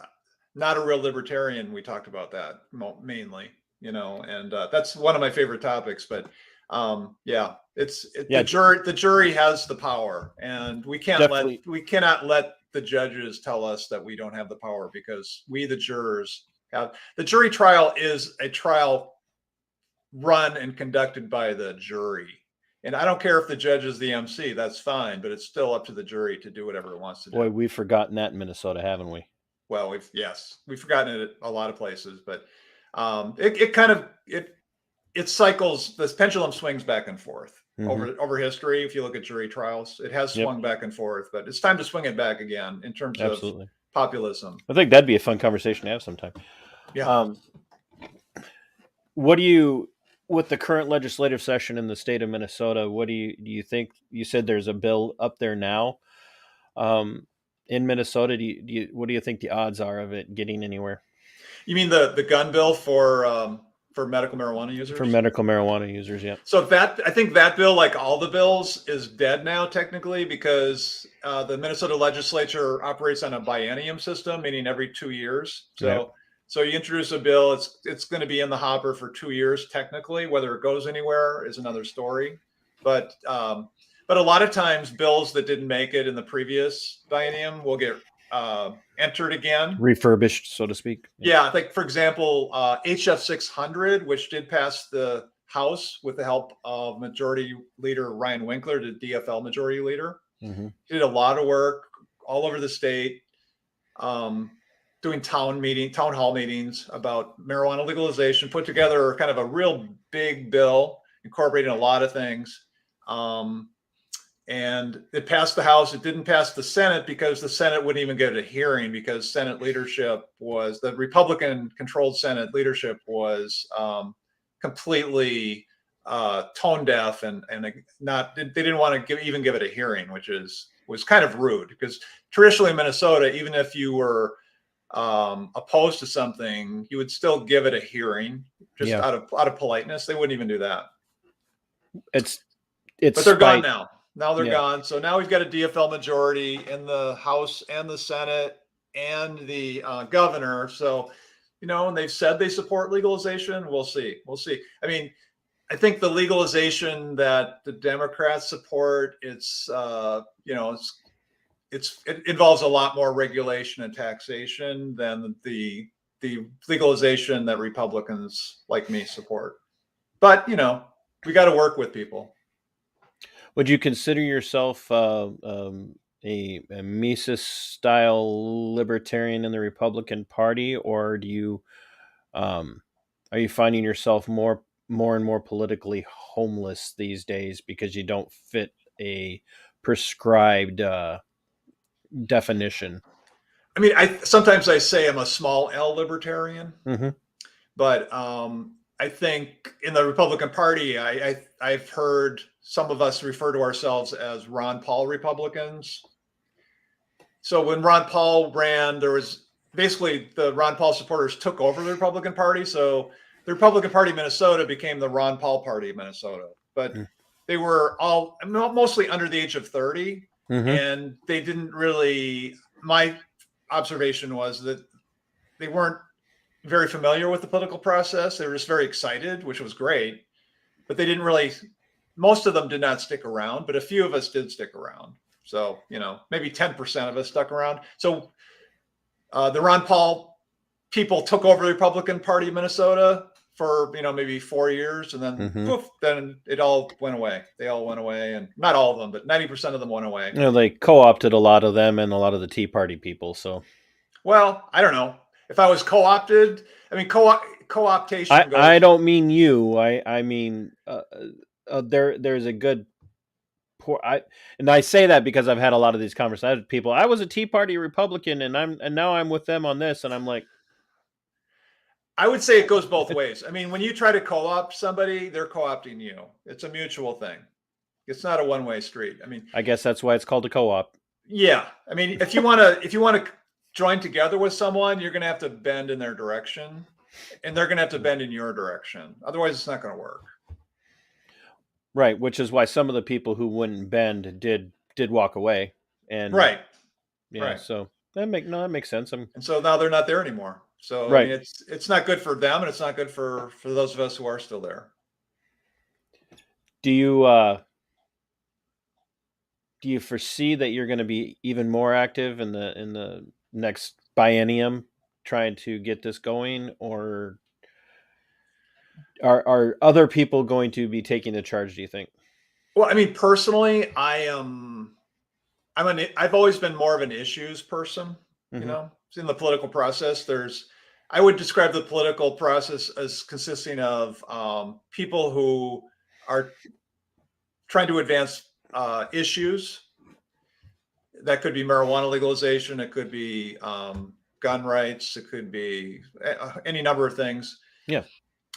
not a real libertarian. We talked about that mainly, and that's one of my favorite topics. But yeah, the jury has the power, and we cannot let the judges tell us that we don't have the power, because we, the jurors, have. The jury trial is a trial run and conducted by the jury. And I don't care if the judge is the MC, that's fine, but it's still up to the jury to do whatever it wants to do. Boy, we've forgotten that in Minnesota, haven't we? Well, we've forgotten it a lot of places, but it cycles. This pendulum swings back and forth over history. If you look at jury trials, it has swung back and forth, but it's time to swing it back again in terms of populism. I think that'd be a fun conversation to have sometime. Yeah. What do you, with the current legislative session in the state of Minnesota, what do you think? You said there's a bill up there now in Minnesota. What do you think the odds are of it getting anywhere? You mean the gun bill for medical marijuana users? For medical marijuana users, yeah. So I think that bill, like all the bills, is dead now technically, because the Minnesota legislature operates on a biennium system, meaning every 2 years. So you introduce a bill, it's going to be in the hopper for 2 years technically. Whether it goes anywhere is another story. But a lot of times bills that didn't make it in the previous biennium will get entered again, refurbished, so to speak. Yeah, like for example, HF 600, which did pass the House with the help of Majority Leader Ryan Winkler, the DFL Majority Leader. Did a lot of work all over the state. Doing town hall meetings about marijuana legalization, put together kind of a real big bill, incorporating a lot of things. And it passed the House. It didn't pass the Senate because the Senate wouldn't even get a hearing, because Senate leadership the Republican-controlled Senate leadership was completely tone deaf and they didn't want to even give it a hearing, which was kind of rude, because traditionally in Minnesota, even if you were opposed to something, you would still give it a hearing just out of politeness. They wouldn't even do that. But they're gone now. Now they're gone. So now we've got a DFL majority in the House and the Senate and the governor. So, and they've said they support legalization. We'll see. I mean, I think the legalization that the Democrats support, it involves a lot more regulation and taxation than the legalization that Republicans like me support. But, we got to work with people. Would you consider yourself a Mises-style libertarian in the Republican Party, or do you are you finding yourself more and more politically homeless these days because you don't fit a prescribed definition? I mean, sometimes I say I'm a small L libertarian, but I think in the Republican Party, I've heard some of us refer to ourselves as Ron Paul Republicans. So when Ron Paul ran, there was basically the Ron Paul supporters took over the Republican Party. So the Republican Party of Minnesota became the Ron Paul Party of Minnesota. But they were all mostly under the age of 30. And they didn't really, my observation was that they weren't very familiar with the political process. They were just very excited, which was great, but they didn't really, most of them did not stick around, but a few of us did stick around. So, maybe 10% of us stuck around. So the Ron Paul people took over the Republican Party of Minnesota for, maybe 4 years, and then poof, then it all went away. They all went away, and not all of them, but 90% of them went away. They co-opted a lot of them and a lot of the Tea Party people. So, well, I don't know. If I was co-opted, I mean, co-optation. I don't mean you. I mean, there's a good and I say that because I've had a lot of these conversations with people. I was a Tea Party Republican, and now I'm with them on this, and I'm like, I would say it goes both ways. I mean, when you try to co-opt somebody, they're co-opting you. It's a mutual thing. It's not a one-way street. I mean, I guess that's why it's called a co-op. yeah. I mean, if you want to join together with someone, you're going to have to bend in their direction, and they're going to have to bend in your direction. Otherwise, it's not going to work. Right, which is why some of the people who wouldn't bend did walk away, and Right. yeah, Right. so that makes sense. And so now they're not there anymore. So Right. I mean, it's not good for them, and it's not good for those of us who are still there. Do you foresee that you're going to be even more active in the next biennium trying to get this going, or are other people going to be taking the charge, do you think? Well, I mean, personally, I've always been more of an issues person, Mhm. in the political process. I would describe the political process as consisting of people who are trying to advance issues. That could be marijuana legalization. It could be gun rights. It could be any number of things. Yeah.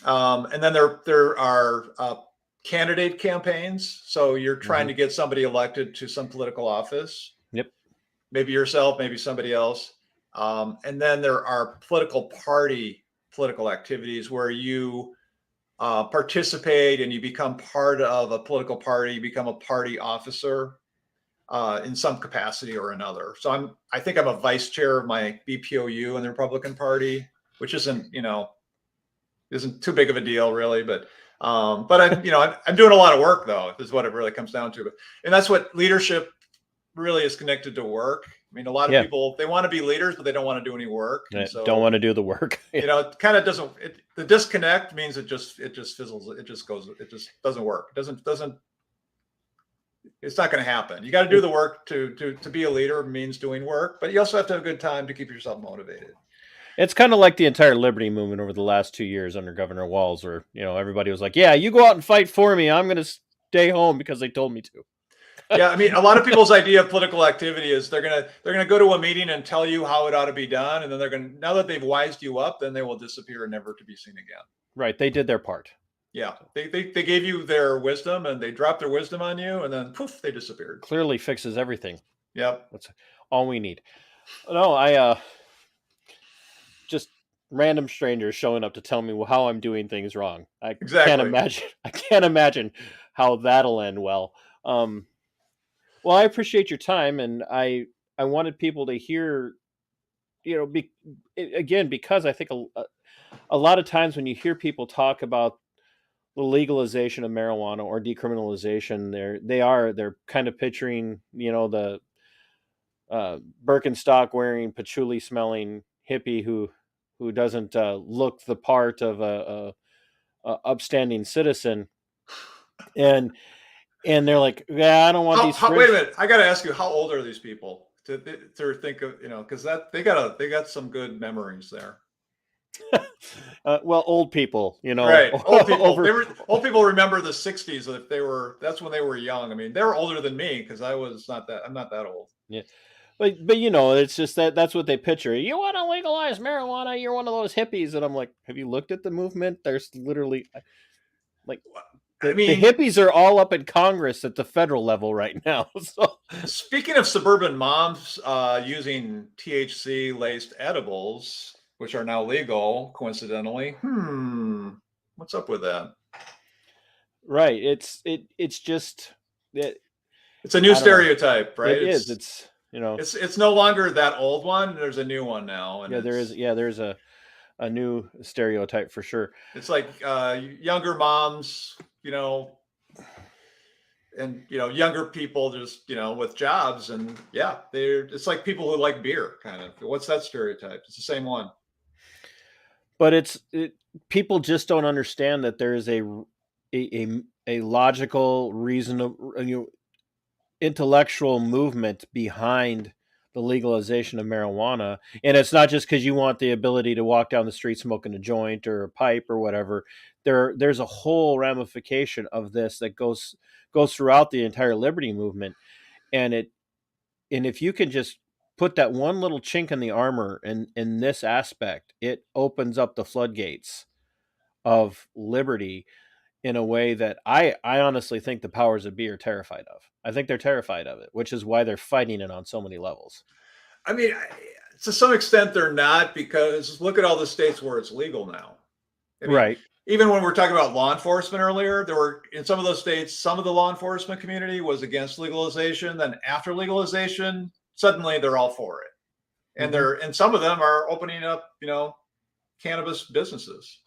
And then there are candidate campaigns. So you're trying to get somebody elected to some political office. Yep. Maybe yourself, maybe somebody else. And then there are political activities where you participate and you become part of a political party, you become a party officer in some capacity or another. So I think I'm a vice chair of my BPOU in the Republican Party, which isn't too big of a deal really, but I'm doing a lot of work though, is what it really comes down to. And that's what leadership really is connected to work. I mean, a lot of people, they want to be leaders, but they don't want to do any work. And so, don't want to do the work. It kind of doesn't, the disconnect means it just fizzles. It just doesn't work. It's not going to happen. You got to do the work to be a leader means doing work, but you also have to have a good time to keep yourself motivated. It's kind of like the entire liberty movement over the last 2 years under Governor Walz, where, everybody was like, yeah, you go out and fight for me. I'm going to stay home because they told me to. Yeah, I mean, a lot of people's idea of political activity is they're gonna go to a meeting and tell you how it ought to be done, and then now that they've wised you up, then they will disappear and never to be seen again. Right, they did their part. Yeah, they gave you their wisdom, and they dropped their wisdom on you, and then poof, they disappeared. Clearly fixes everything. Yep, that's all we need. No, I just random strangers showing up to tell me how I'm doing things wrong. I can't imagine how that'll end well. Well, I appreciate your time, and I wanted people to hear, because I think a lot of times when you hear people talk about the legalization of marijuana or decriminalization, they're kind of picturing, the Birkenstock wearing, patchouli smelling hippie who doesn't look the part of a upstanding citizen, and they're like, yeah, I don't want these. Wait a minute, I got to ask you, how old are these people to think of, because they got some good memories there. Well, old people, right? Old people. Old people remember the '60s. That's when they were young. I mean, they were older than me because I'm not that old. Yeah, but it's just that's what they picture. You want to legalize marijuana? You're one of those hippies, and I'm like, have you looked at the movement? There's literally like. The hippies are all up in Congress at the federal level right now. So, speaking of suburban moms using THC-laced edibles, which are now legal, coincidentally, what's up with that? Right. It's just it's a new stereotype, right? It is. It's no longer that old one. There's a new one now. And there's a new stereotype for sure. It's like younger moms, and younger people just with jobs, and it's like people who like beer, kind of. What's that stereotype? It's the same one. But people just don't understand that there is a logical, reasonable, intellectual movement behind the legalization of marijuana. And it's not just because you want the ability to walk down the street smoking a joint or a pipe or whatever. There's a whole ramification of this that goes throughout the entire liberty movement. And if you can just put that one little chink in the armor in this aspect, it opens up the floodgates of liberty in a way that I honestly think the powers that be are terrified of. I think they're terrified of it, which is why they're fighting it on so many levels. I mean, to some extent, they're not, because look at all the states where it's legal now. I mean, Right. Even when we're talking about law enforcement earlier, there were in some of those states, some of the law enforcement community was against legalization. Then after legalization, suddenly they're all for it, and and some of them are opening up, cannabis businesses.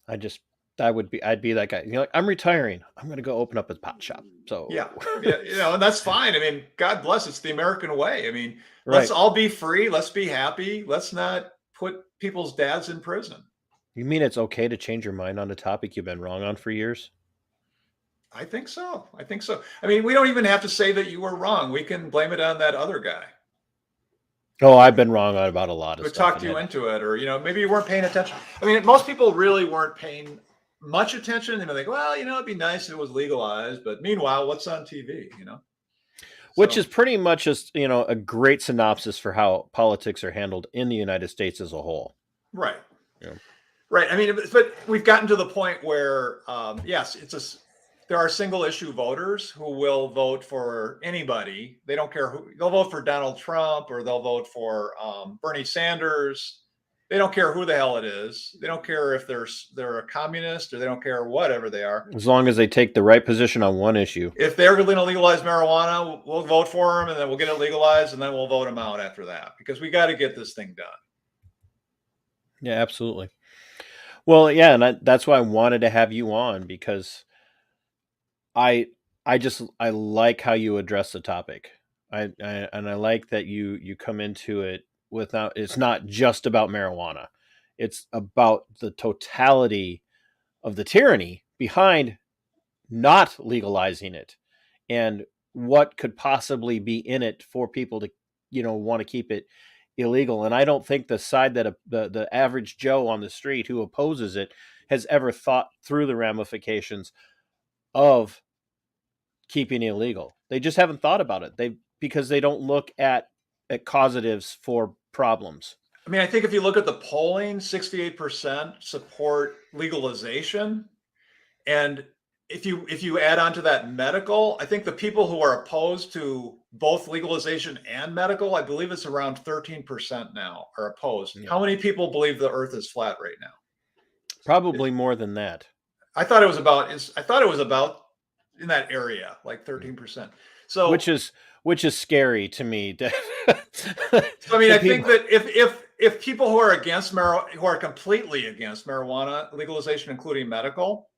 I'd be that guy. Like, I'm retiring. I'm going to go open up a pot shop. So Yeah, and that's fine. I mean, God bless, it's the American way. I mean, right. Let's all be free. Let's be happy. Let's not put people's dads in prison. You mean it's okay to change your mind on a topic you've been wrong on for years? I think so. I mean, we don't even have to say that you were wrong. We can blame it on that other guy. Oh, I've been wrong about a lot of stuff. Talked you into it, or maybe you weren't paying attention. I mean, most people really weren't paying much attention. They think, well, it'd be nice if it was legalized, but meanwhile, what's on TV? Which is pretty much just a great synopsis for how politics are handled in the United States as a whole. Right. Yeah. Right. I mean, but we've gotten to the point where, yes, there are single issue voters who will vote for anybody. They don't care who. They'll vote for Donald Trump, or they'll vote for Bernie Sanders. They don't care who the hell it is. They don't care if they're a communist, or they don't care whatever they are. As long as they take the right position on one issue. If they're going to legalize marijuana, we'll vote for them, and then we'll get it legalized, and then we'll vote them out after that, because we got to get this thing done. Yeah, absolutely. Well, yeah, and that's why I wanted to have you on, because I like how you address the topic. I like that you come into it without. It's not just about marijuana. It's about the totality of the tyranny behind not legalizing it, and what could possibly be in it for people to want to keep it illegal. And I don't think the side that the average Joe on the street who opposes it has ever thought through the ramifications of keeping it illegal. They just haven't thought about it. Because they don't look at causatives for problems. I mean, I think if you look at the polling, 68% support legalization, and if you add on to that medical, I think the people who are opposed to both legalization and medical, I believe it's around 13% now are opposed. Yeah. How many people believe the earth is flat right now? Probably more than that. I thought it was about in that area, like 13%. So which is scary to me. So, I mean, I think that if people who are against who are completely against marijuana legalization, including medical,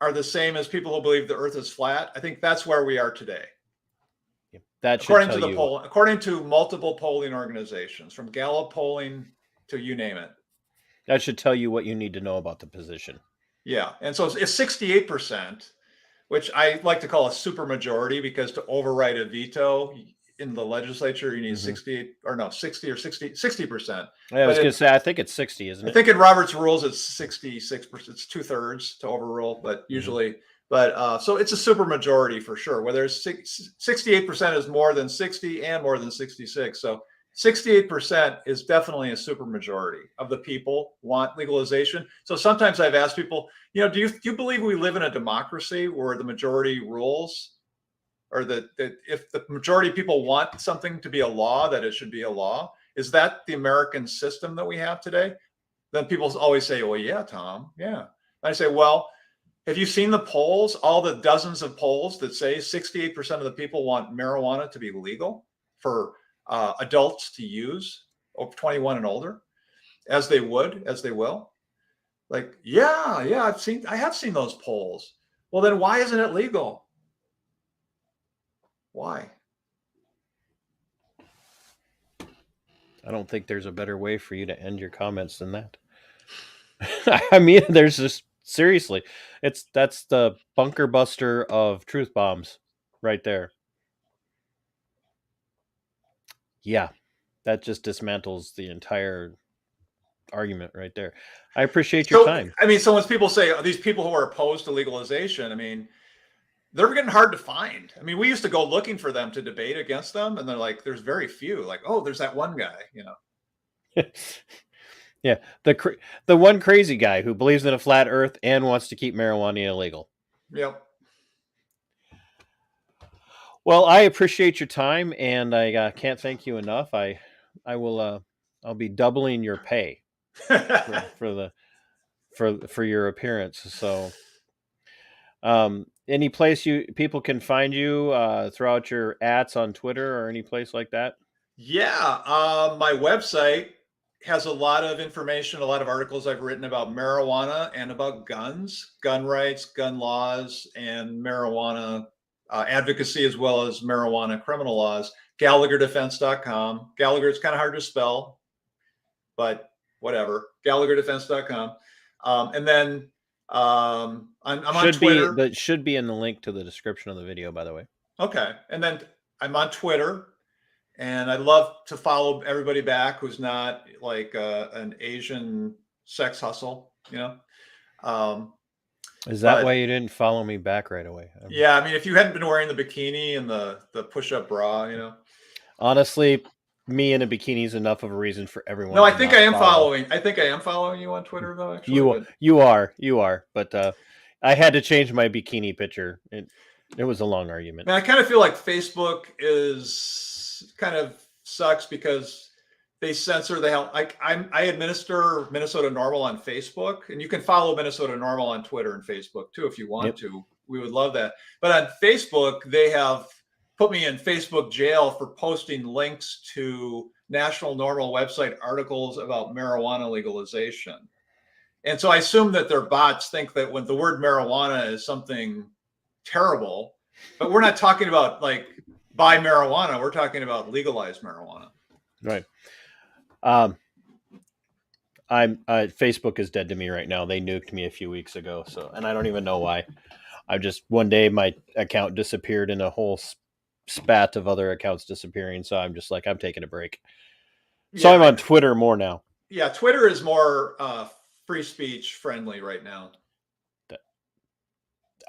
are the same as people who believe the earth is flat, I think that's where we are today. That according to the poll, according to multiple polling organizations, from Gallup polling to you name it. That should tell you what you need to know about the position. Yeah, and so it's 68%, which I like to call a supermajority, because to override a veto in the legislature, you need 60 or 60%. Yeah, I was going to say, I think it's 60, isn't it? I think in Robert's rules, it's 66%. It's 2/3 to overrule, but usually, so it's a supermajority for sure. Whether it's 68% is more than 60 and more than 66. So 68% is definitely a supermajority of the people want legalization. So sometimes I've asked people, do you believe we live in a democracy where the majority rules? Or that if the majority of people want something to be a law, that it should be a law? Is that the American system that we have today? Then people always say, well, yeah, Tom, yeah. And I say, well, have you seen the polls, all the dozens of polls that say 68% of the people want marijuana to be legal for adults to use, over 21 and older, as they will? Like, yeah, I have seen those polls. Well, then why isn't it legal? Why? I don't think there's a better way for you to end your comments than that. I mean, there's just, seriously, that's the bunker buster of truth bombs right there. Yeah, that just dismantles the entire argument right there. I appreciate your So, time. I mean, so when people say these people who are opposed to legalization, I mean, they're getting hard to find. I mean, we used to go looking for them to debate against them, and they're like, there's very few. Like, oh, there's that one guy, you know. Yeah, the one crazy guy who believes in a flat Earth and wants to keep marijuana illegal. Yep. Well, I appreciate your time, and I can't thank you enough. I will. I'll be doubling your pay for your appearance. So, any place people can find you throughout your ats on Twitter or any place like that. Yeah, my website has a lot of information, a lot of articles I've written about marijuana and about guns, gun rights, gun laws, and marijuana advocacy, as well as marijuana criminal laws. GallagherDefense.com. Gallagher, it's kind of hard to spell, but whatever. GallagherDefense.com. And then I'm on Twitter. That should be in the link to the description of the video, by the way. Okay. And then I'm on Twitter. And I'd love to follow everybody back who's not like an Asian sex hustle, you know? Is that why you didn't follow me back right away? Yeah, I mean, if you hadn't been wearing the bikini and the push-up bra, you know. Honestly, me in a bikini is enough of a reason for everyone. No, I think I am following. I think I am following you on Twitter, though. Actually, you are. But I had to change my bikini picture. It was a long argument. Man, I kind of feel like Facebook is kind of sucks because they censor the hell. Like I administer Minnesota NORML on Facebook, and you can follow Minnesota NORML on Twitter and Facebook too if you want to. We would love that. But on Facebook, they have put me in Facebook jail for posting links to National NORML website articles about marijuana legalization. And so I assume that their bots think that when the word marijuana is something terrible, but we're not talking about like buy marijuana. We're talking about legalized marijuana. Right. Facebook is dead to me right now. They nuked me a few weeks ago. And I don't even know why. One day my account disappeared and a whole spat of other accounts disappearing. So I'm just like, I'm taking a break. So I'm on Twitter more now. Yeah. Twitter is more free speech friendly right now.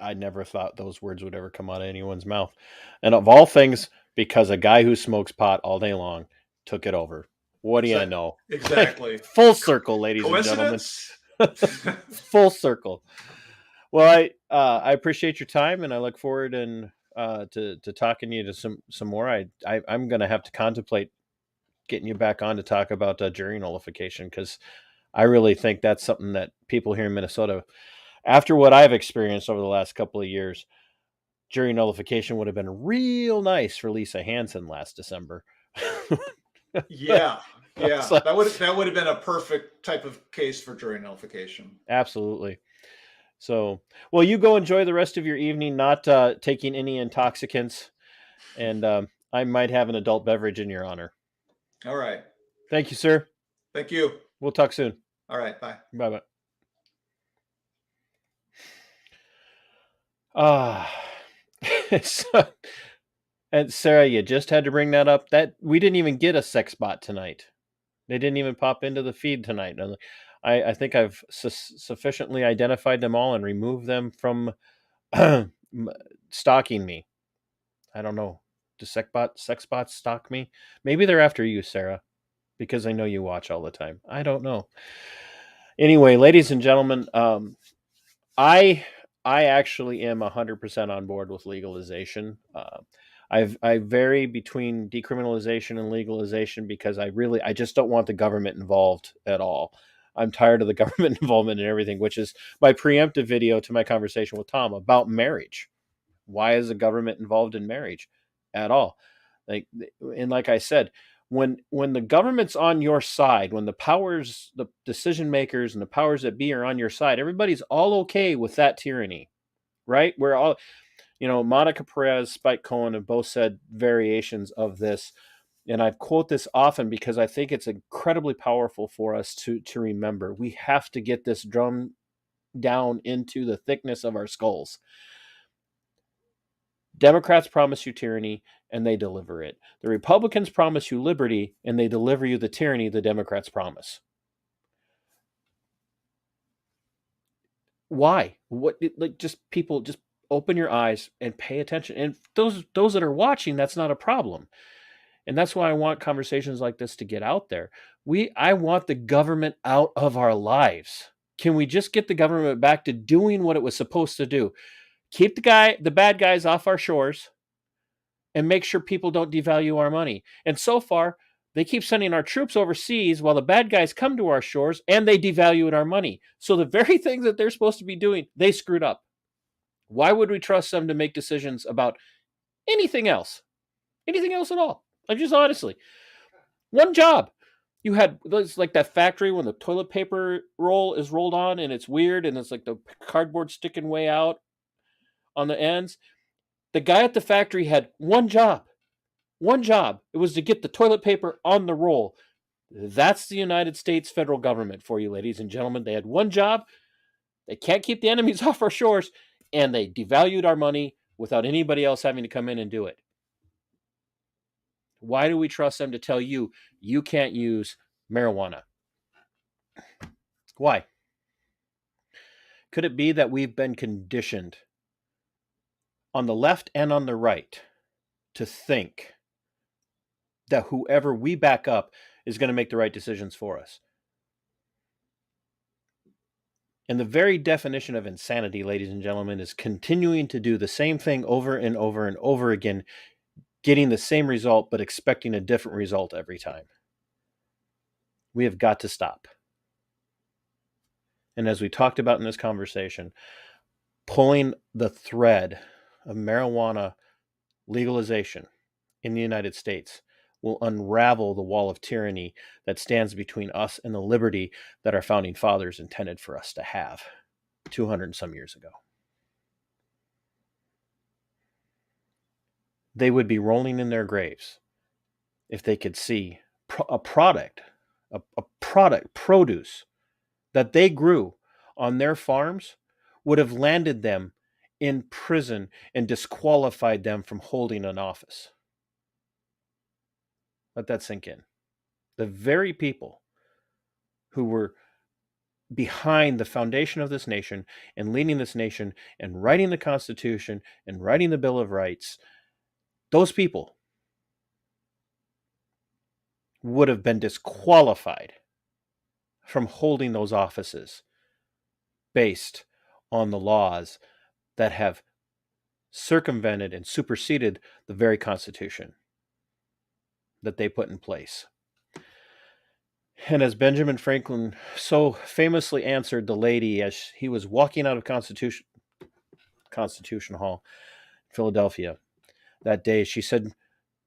I never thought those words would ever come out of anyone's mouth. And of all things, because a guy who smokes pot all day long took it over. What do you know? Exactly. Full circle, ladies and gentlemen. Full circle. Well, I appreciate your time, and I look forward to talking to you some more. I'm going to have to contemplate getting you back on to talk about jury nullification, because I really think that's something that people here in Minnesota, after what I've experienced over the last couple of years, jury nullification would have been real nice for Lisa Hansen last December. Yeah. That would have been a perfect type of case for jury nullification. Absolutely. So, well, you go enjoy the rest of your evening, not taking any intoxicants, and I might have an adult beverage in your honor. All right. Thank you, sir. Thank you. We'll talk soon. All right. Bye. Bye-bye. And Sarah, you just had to bring that up. That we didn't even get a sex bot tonight. They didn't even pop into the feed tonight. I think I've sufficiently identified them all and removed them from stalking me. I don't know. Do sex bots stalk me? Maybe they're after you, Sarah, because I know you watch all the time. I don't know. Anyway, ladies and gentlemen, I actually am 100% on board with legalization. I vary between decriminalization and legalization because I just don't want the government involved at all. I'm tired of the government involvement in everything, which is my preemptive video to my conversation with Tom about marriage. Why is the government involved in marriage at all? Like I said, when the government's on your side, when the decision makers and the powers that be are on your side, everybody's all okay with that tyranny, right? We're all, Monica Perez, Spike Cohen have both said variations of this. And I quote this often because I think it's incredibly powerful for us to remember. We have to get this drummed down into the thickness of our skulls. Democrats promise you tyranny, and they deliver it. The Republicans promise you liberty, and they deliver you the tyranny the Democrats promise. Why? What? Like, just people, just open your eyes and pay attention. And those that are watching, that's not a problem. And that's why I want conversations like this to get out there. I want the government out of our lives. Can we just get the government back to doing what it was supposed to do? Keep the bad guys off our shores and make sure people don't devalue our money. And so far, they keep sending our troops overseas while the bad guys come to our shores and they devalued our money. So the very things that they're supposed to be doing, they screwed up. Why would we trust them to make decisions about anything else? Anything else at all? Like, just honestly. One job. You had, it's like that factory when the toilet paper roll is rolled on and it's weird and it's like the cardboard sticking way out on the ends. The guy at the factory had one job. One job. It was to get the toilet paper on the roll. That's the United States federal government for you, ladies and gentlemen. They had one job. They can't keep the enemies off our shores, and they devalued our money without anybody else having to come in and do it. Why do we trust them to tell you you can't use marijuana? Why? Could it be that we've been conditioned on the left and on the right to think that whoever we back up is going to make the right decisions for us? And the very definition of insanity, ladies and gentlemen, is continuing to do the same thing over and over and over again, getting the same result, but expecting a different result every time. We have got to stop. And as we talked about in this conversation, pulling the thread of marijuana legalization in the United States will unravel the wall of tyranny that stands between us and the liberty that our founding fathers intended for us to have 200 and some years ago. They would be rolling in their graves if they could see produce that they grew on their farms would have landed them in prison and disqualified them from holding an office. Let that sink in. The very people who were behind the foundation of this nation and leading this nation and writing the Constitution and writing the Bill of Rights, those people would have been disqualified from holding those offices based on the laws that have circumvented and superseded the very Constitution that they put in place. And as Benjamin Franklin so famously answered the lady as he was walking out of Constitution Hall, Philadelphia, that day, she said,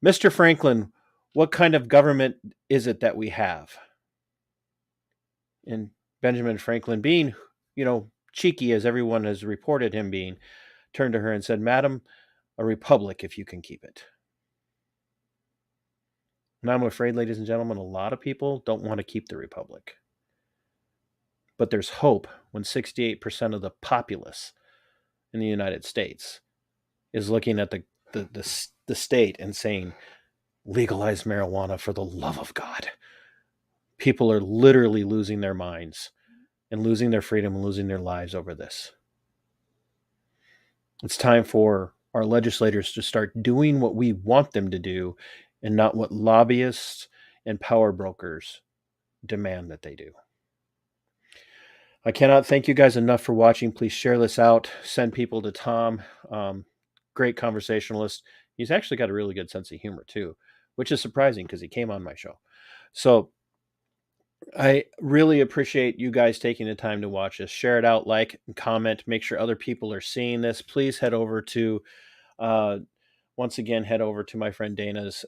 "Mr. Franklin, what kind of government is it that we have?" And Benjamin Franklin, being, cheeky as everyone has reported him being, turned to her and said, "Madam, a republic if you can keep it." And I'm afraid, ladies and gentlemen, a lot of people don't want to keep the republic. But there's hope when 68% of the populace in the United States is looking at the state and saying, legalize marijuana for the love of God. People are literally losing their minds and losing their freedom and losing their lives over this. It's time for our legislators to start doing what we want them to do and not what lobbyists and power brokers demand that they do. I cannot thank you guys enough for watching. Please share this out. Send people to Tom. Great conversationalist. He's actually got a really good sense of humor too, which is surprising because he came on my show. So I really appreciate you guys taking the time to watch this. Share it out, like, and comment. Make sure other people are seeing this. Please head over to, once again, head over to my friend Dana's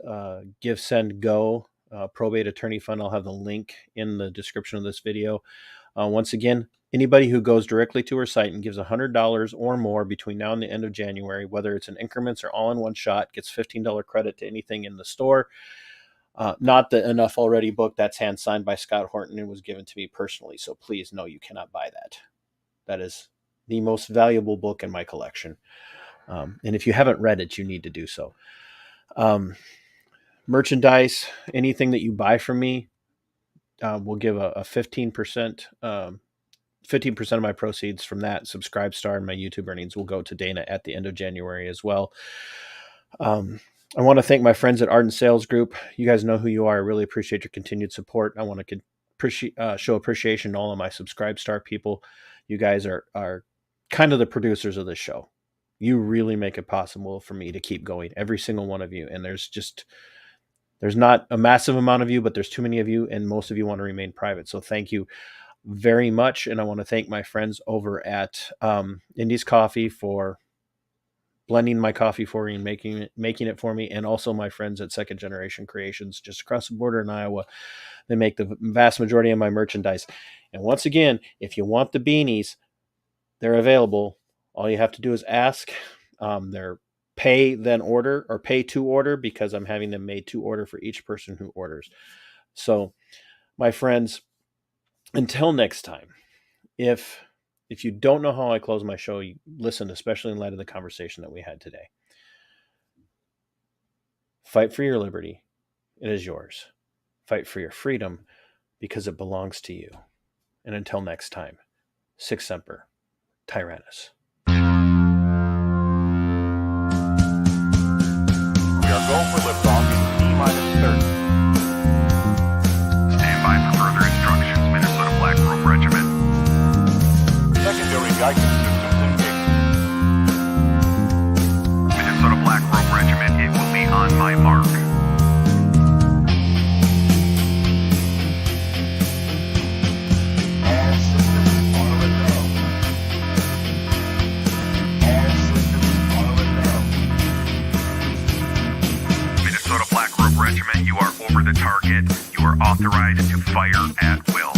Give, Send, Go probate attorney fund. I'll have the link in the description of this video. Once again, anybody who goes directly to her site and gives $100 or more between now and the end of January, whether it's in increments or all in one shot, gets $15 credit to anything in the store. Not the Enough Already book. That's hand signed by Scott Horton and was given to me personally. So please, no, you cannot buy that. That is the most valuable book in my collection. And if you haven't read it, you need to do so. Merchandise, anything that you buy from me, we'll give a 15%. 15% of my proceeds from that Subscribe Star and my YouTube earnings will go to Dana at the end of January as well. I want to thank my friends at Ardent Sales Group. You guys know who you are. I really appreciate your continued support. I want to show appreciation to all of my Subscribe Star people. You guys are kind of the producers of this show. You really make it possible for me to keep going, every single one of you. And there's not a massive amount of you, but there's too many of you, and most of you want to remain private. So thank you very much. And I want to thank my friends over at Indies Coffee for blending my coffee for me and making it for me, and also my friends at Second Generation Creations just across the border in Iowa. They make the vast majority of my merchandise. And once again, if you want the beanies, they're available. All you have to do is ask. They're pay then order, or pay to order, because I'm having them made to order for each person who orders. So my friends, until next time, if you don't know how I close my show, you listen, especially in light of the conversation that we had today. Fight for your liberty. It is yours. Fight for your freedom because it belongs to you. And until next time, Sic Semper Tyrannis. We are going for liftoff in T-minus 30. Stand by for further instructions, Minnesota Black Robe Regiment. Secondary guidance systems engaged. Minnesota Black Robe Regiment, it will be on my mark. All systems are a go. All systems are a go. Minnesota Black Robe Regiment, you are over the target. You are authorized to fire at will.